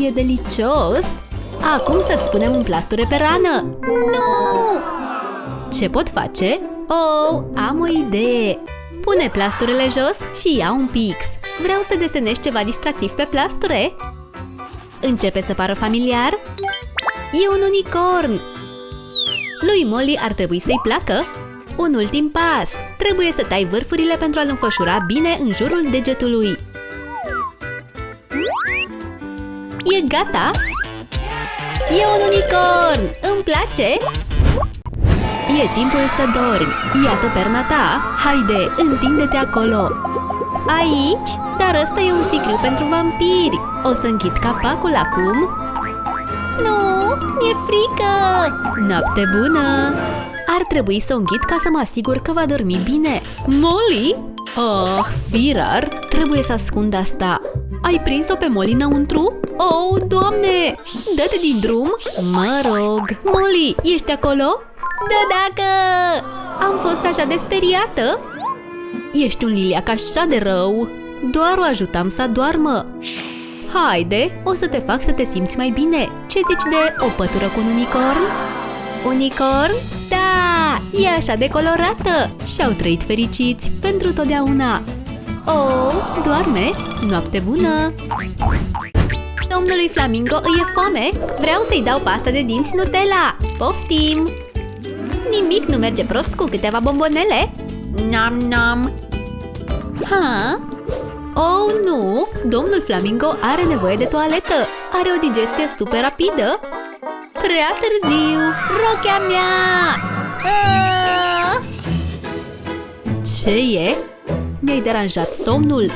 E delicios! Acum să-ți punem un plasture pe rană! Nu! Ce pot face? Oh, am o idee! Pune plasturele jos și ia un pix! Vreau să desenezi ceva distractiv pe plasture! Începe să pară familiar? E un unicorn! Lui Molly ar trebui să-i placă! Un ultim pas! Trebuie să tai vârfurile pentru a-l înfășura bine în jurul degetului. E gata! E un unicorn! Îmi place! E timpul să dormi! Iată perna ta! Haide, întinde-te acolo! Aici? Dar ăsta e un sicriu pentru vampiri! O să închid capacul acum! Nu! Mi-e frică! Noapte bună! Ar trebui să o închid ca să mă asigur că va dormi bine. Molly? Oh, firar! Trebuie să ascund asta. Ai prins-o pe Molly înăuntru? Oh, Doamne! Dă-te din drum! Mă rog! Molly, ești acolo? Da, dacă! Am fost așa de speriată? Ești un liliac așa de rău! Doar o ajutam să doarmă. Haide, o să te fac să te simți mai bine. Ce zici de o pătură cu un unicorn? Unicorn? Da! E așa de colorată! Și-au trăit fericiți pentru totdeauna! Oh, doarme! Noapte bună! Domnului Flamingo îi e foame! Vreau să-i dau pasta de dinți Nutella! Poftim! Nimic nu merge prost cu câteva bombonele! Nam-nam! Oh, nu! Domnul Flamingo are nevoie de toaletă! Are o digestie super rapidă! Prea târziu! Rochea mea! Ce e? Mi-ai deranjat somnul!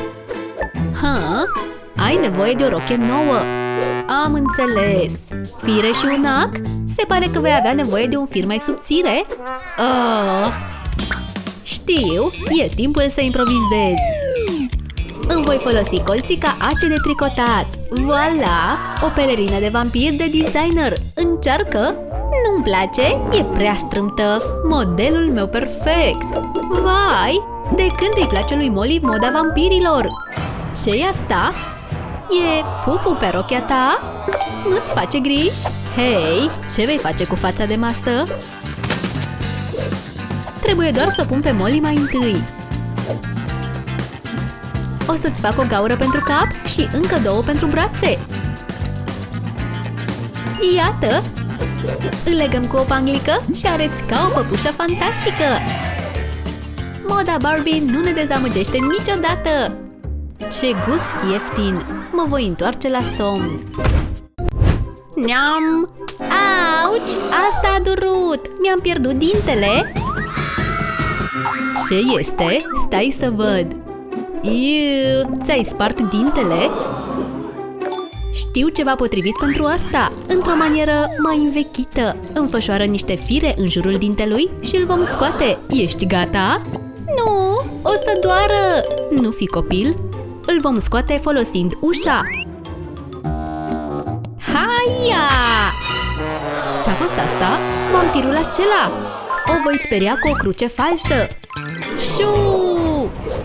Ai nevoie de o rochie nouă! Am înțeles! Fire și un ac? Se pare că vei avea nevoie de un fir mai subțire? Știu! E timpul să improvizez! Îmi voi folosi colții ca ace de tricotat! Voilà! O pelerină de vampir de designer! Încearcă! Nu-mi place! E prea strâmtă! Modelul meu perfect! Vai! De când îi place lui Molly moda vampirilor? Ce-i asta? E pupu pe rochia ta? Nu-ți face griji? Hei! Ce vei face cu fața de masă? Trebuie doar să o pun pe Molly mai întâi. O să-ți fac o gaură pentru cap și încă două pentru brațe. Iată! Îl legăm cu o panglică și arăți ca o păpușă fantastică! Moda Barbie nu ne dezamăgește niciodată! Ce gust ieftin! Mă voi întoarce la somn! Neam! Auci! Asta a durut! Mi-am pierdut dintele! Ce este? Stai să văd! Iu, ți-ai spart dintele? Știu ceva potrivit pentru asta, într-o manieră mai învechită. Înfășoară niște fire în jurul dintelui și îl vom scoate. Ești gata? Nu, o să doară! Nu fi copil! îl vom scoate folosind ușa. Haia! Ce-a fost asta? Vampirul acela! O voi speria cu o cruce falsă. Șu!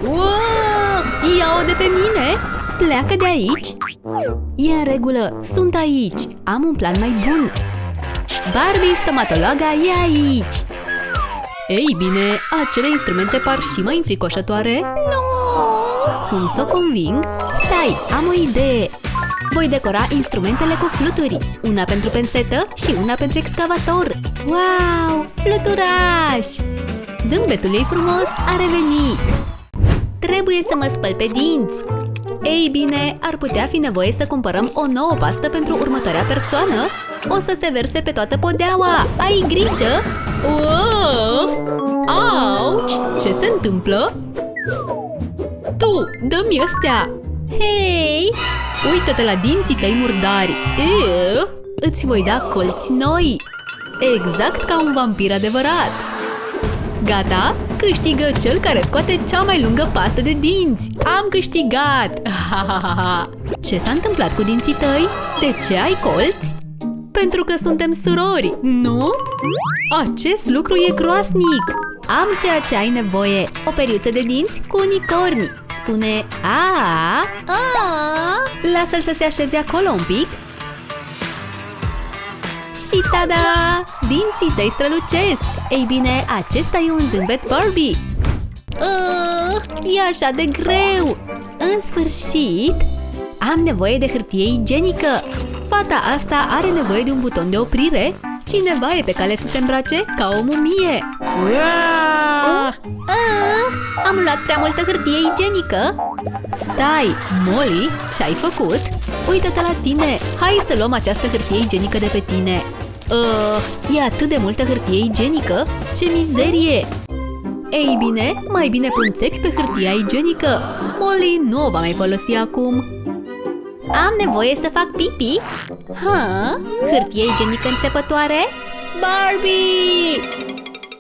Wow! Ia-o de pe mine! Pleacă de aici! E în regulă, sunt aici! Am un plan mai bun! Barbie, stomatologa, e aici! Ei bine, acele instrumente par și mai înfricoșătoare? Nu! Cum să o conving? Stai, am o idee! Voi decora instrumentele cu fluturi, una pentru pensetă și una pentru excavator. Wow! Fluturaș! Zâmbetul ei frumos a revenit! Trebuie să mă spăl pe dinți! Ei bine, ar putea fi nevoie să cumpărăm o nouă pastă pentru următoarea persoană? O să se verse pe toată podeaua! Ai grijă! Wow! Auci! Ce se întâmplă? Tu, dă-mi astea! Hei! Uită-te la dinții tăi murdari! Îți voi da colți noi! Exact ca un vampir adevărat! Gata? Câștigă cel care scoate cea mai lungă pastă de dinți! Am câștigat! Ce s-a întâmplat cu dinții tăi? De ce ai colți? Pentru că suntem surori, nu? Acest lucru e groasnic! Am ceea ce ai nevoie! O periuță de dinți cu unicorni! Spune a. Lasă-l să se așeze acolo un pic. Și tada! Dinții tăi strălucesc! Ei bine, acesta e un zâmbet Barbie! E așa de greu! În sfârșit, am nevoie de hârtie igienică! Fata asta are nevoie de un buton de oprire. Cineva e pe cale să se îmbrace ca o mumie! Am luat prea multă hârtie igienică! Stai, Molly, ce-ai făcut? Uită-te la tine! Hai să luăm această hârtie igienică de pe tine! E atât de multă hârtie igienică? Ce mizerie! Ei bine, mai bine pun țepi pe hârtia igienică! Molly nu o va mai folosi acum! Am nevoie să fac pipi? Hârtie igienică înțepătoare? Barbie!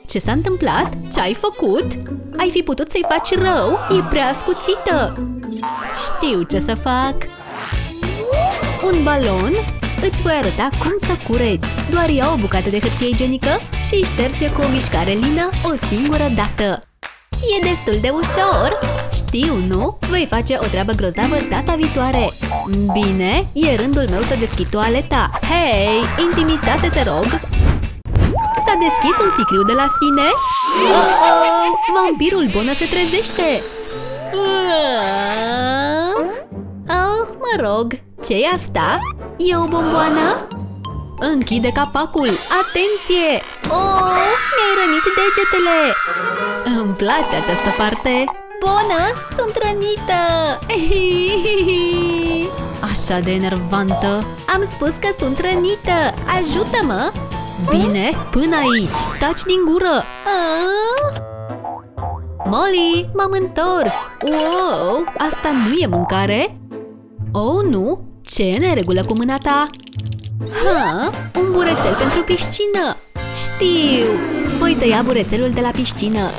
Ce s-a întâmplat? Ce-ai făcut? Ai fi putut să-i faci rău? E prea ascuțită! Știu ce să fac! Un balon? Îți voi arăta cum să cureți! Doar ia o bucată de hârtie igienică și șterge cu o mișcare lină o singură dată! E destul de ușor! Știu, nu? Voi face o treabă grozavă data viitoare! Bine, e rândul meu să deschid toaleta! Hei, intimitate, te rog! S-a deschis un sicriu de la sine? Vampirul Bonă se trezește! Mă rog, ce-i asta? E o bomboană? Închide capacul! Atenție! Mi-ai rănit degetele! Îmi place această parte! Bonă, sunt rănită! Așa de enervantă! Am spus că sunt rănită! Ajută-mă! Bine, până aici! Taci din gură! Molly, m-am întors! Wow, asta nu e mâncare? Oh, nu! Ce e neregulă cu mâna ta? Un burețel pentru piscină! Știu! Voi tăia burețelul de la piscină!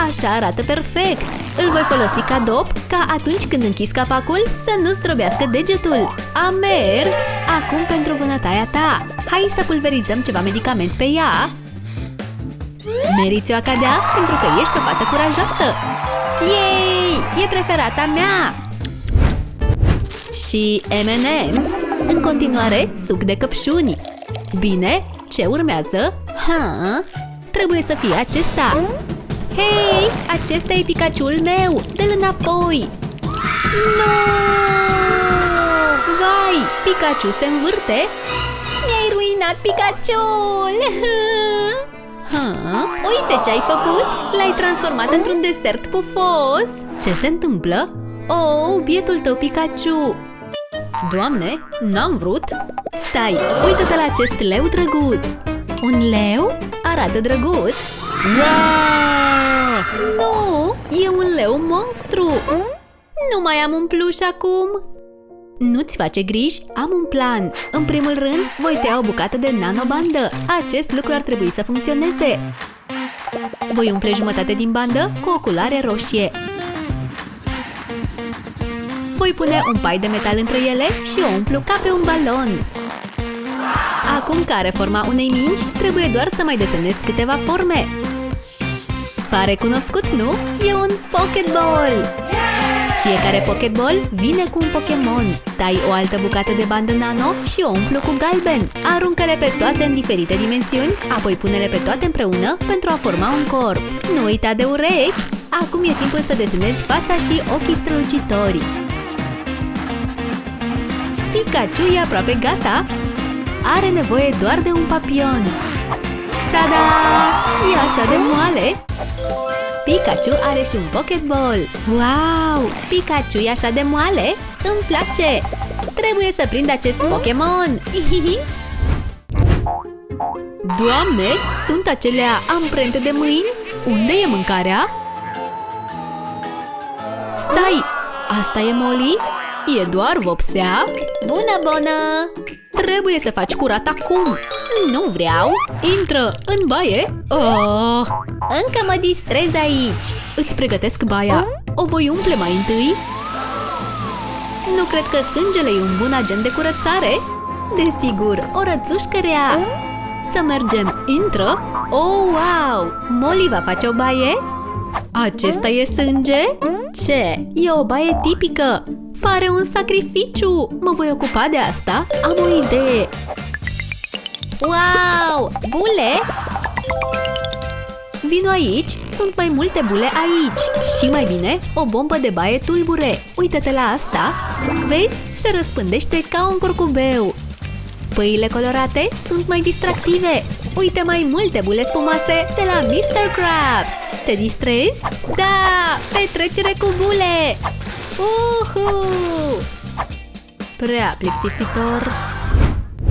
Așa arată perfect! Îl voi folosi ca dop, ca atunci când închizi capacul să nu zdrobească degetul! Am mers! Acum pentru vânătaia ta! Hai să pulverizăm ceva medicament pe ea! Meriți o acadea pentru că ești o fată curajoasă! Yay! E preferata mea! Și M&M's! În continuare, suc de căpșuni! Bine, ce urmează? Trebuie să fie acesta! Hei, acesta e Pikachu-ul meu! Dă-l înapoi! Nu! Vai, Pikachu se învârte! Mi-ai ruinat Pikachu-ul! Uite ce-ai făcut! L-ai transformat într-un desert pufos! Ce se întâmplă? Oh, bietul tău Pikachu! Doamne, n-am vrut! Stai, uită-te la acest leu drăguț! Un leu? Arată drăguț! Nu! E un leu monstru! Nu mai am un pluș acum! Nu-ți face griji, am un plan! În primul rând, voi tăia o bucată de nanobandă. Acest lucru ar trebui să funcționeze. Voi umple jumătate din bandă cu o culoare roșie. Voi pune un pai de metal între ele și o umplu ca pe un balon. Acum că are forma unei mingi, trebuie doar să mai desenez câteva forme. Pare cunoscut, nu? E un Pokéball! Fiecare Pokéball vine cu un Pokémon. Tai o altă bucată de bandă nano și o umplu cu galben. Aruncă-le pe toate în diferite dimensiuni, apoi pune-le pe toate împreună pentru a forma un corp. Nu uita de urechi! Acum e timpul să desenezi fața și ochii strălucitori. Pikachu e aproape gata! Are nevoie doar de un papion. Tada! E așa de moale! Pikachu are și un Pokéball. Wow! Pikachu e așa de moale? Îmi place! Trebuie să prind acest Pokémon! Doamne! Sunt acelea amprente de mâini? Unde e mâncarea? Stai! Asta e Molly? E doar vopsea? Bună! Trebuie să faci curat acum! Nu vreau! Intră în baie! Oh, încă mă distrez aici! Îți pregătesc baia! O voi umple mai întâi? Nu cred că sângele e un bun agent de curățare! Desigur, o rățușcă rea! Să mergem! Intră! Oh, wow! Molly va face o baie? Acesta e sânge? Ce? E o baie tipică! Pare un sacrificiu! Mă voi ocupa de asta? Am o idee! Wow! Bule! Vino aici! Sunt mai multe bule aici! Și mai bine, o bombă de baie tulbure! Uită-te la asta! Vezi? Se răspândește ca un curcubeu! Păile colorate sunt mai distractive! Uite mai multe bule spumoase de la Mr. Krabs! Te distrezi? Da! Petrecere cu bule! Uhu! Prea plictisitor!